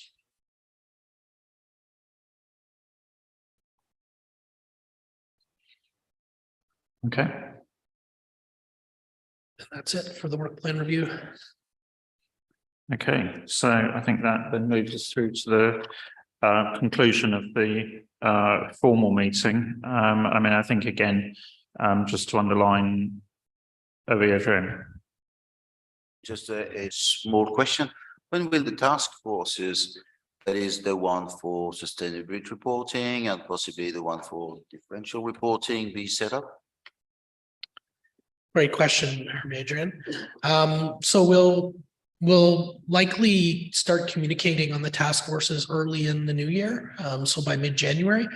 Okay. And that's it for the work plan review. Okay, so I think that then moves us through to the conclusion of the formal meeting. I think again, just to underline over Adrian. Just a small question. When will the task forces, that is the one for sustainability reporting and possibly the one for differential reporting, be set up? Great question, Adrian. So we'll likely start communicating on the task forces early in the new year. So by mid-January,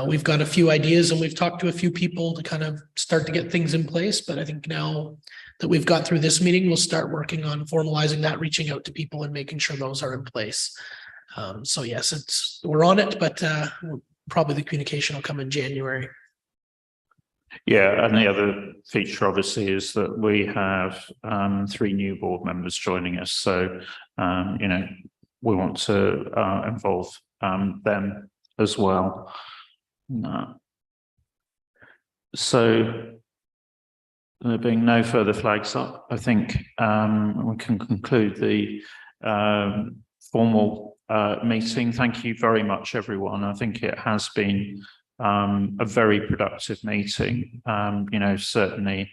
we've got a few ideas and we've talked to a few people to kind of start to get things in place. But I think now that we've got through this meeting, we'll start working on formalizing that, reaching out to people and making sure those are in place. So yes, we're on it, but probably the communication will come in January. Yeah, and the other feature obviously is that we have 3 new board members joining us. So, we want to involve them as well. So there being no further flags up, I think we can conclude the formal meeting. Thank you very much, everyone. I think it has been a very productive meeting. Certainly,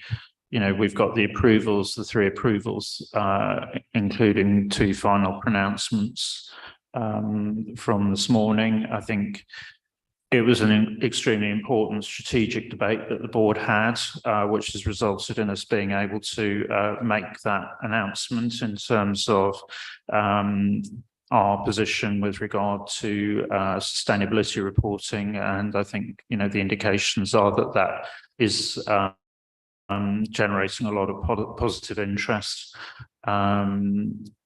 we've got the approvals, the 3 approvals, including 2 final pronouncements from this morning. I think it was an extremely important strategic debate that the board had, which has resulted in us being able to make that announcement in terms of our position with regard to sustainability reporting. And I think, you know, the indications are that that is generating a lot of positive interest.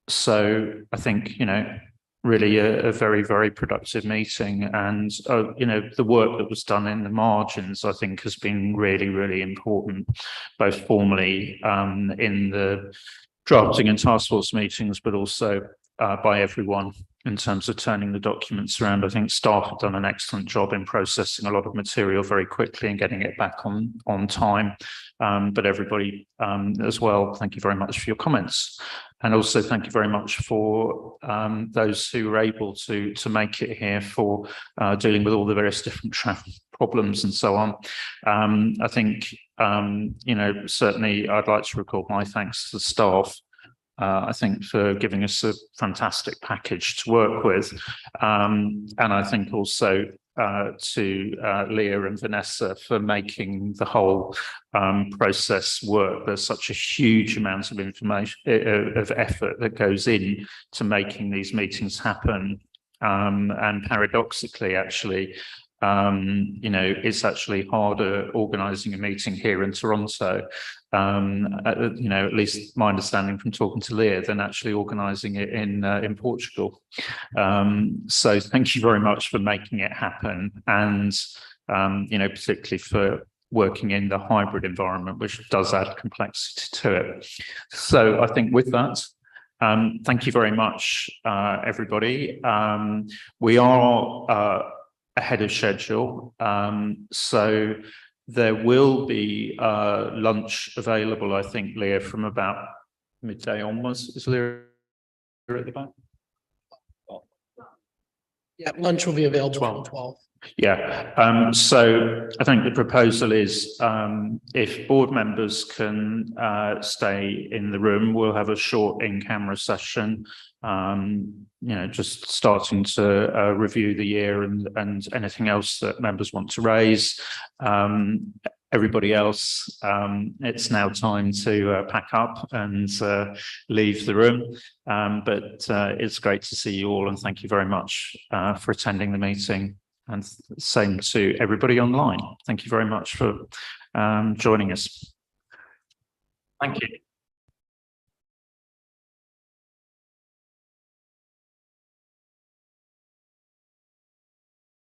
So I think, you know, really a very, very productive meeting. And, you know, the work that was done in the margins, I think, has been really, really important, both formally in the drafting and task force meetings, but also by everyone in terms of turning the documents around. I think staff have done an excellent job in processing a lot of material very quickly and getting it back on time. But everybody as well, thank you very much for your comments. And also thank you very much for those who were able to make it here, for dealing with all the various different traffic problems and so on. I think, you know, certainly I'd like to recall my thanks to the staff. I think for giving us a fantastic package to work with. And I think also to Leah and Vanessa for making the whole process work. There's such a huge amount of information, of effort that goes in to making these meetings happen. And paradoxically, actually, you know, it's actually harder organising a meeting here in Toronto, you know, at least my understanding from talking to Leah, than actually organising it in Portugal. So thank you very much for making it happen, and you know, particularly for working in the hybrid environment, which does add complexity to it. So I think with that, thank you very much, everybody. We are ahead of schedule, so there will be lunch available, I think, Leah, from about midday onwards. Is Leah at the back? Yeah, lunch will be available from 12. Yeah, so I think the proposal is if board members can stay in the room, we'll have a short in-camera session, you know, just starting to review the year and anything else that members want to raise. Everybody else, it's now time to pack up and leave the room. But it's great to see you all, and thank you very much for attending the meeting. And same to everybody online. Thank you very much for joining us. Thank you.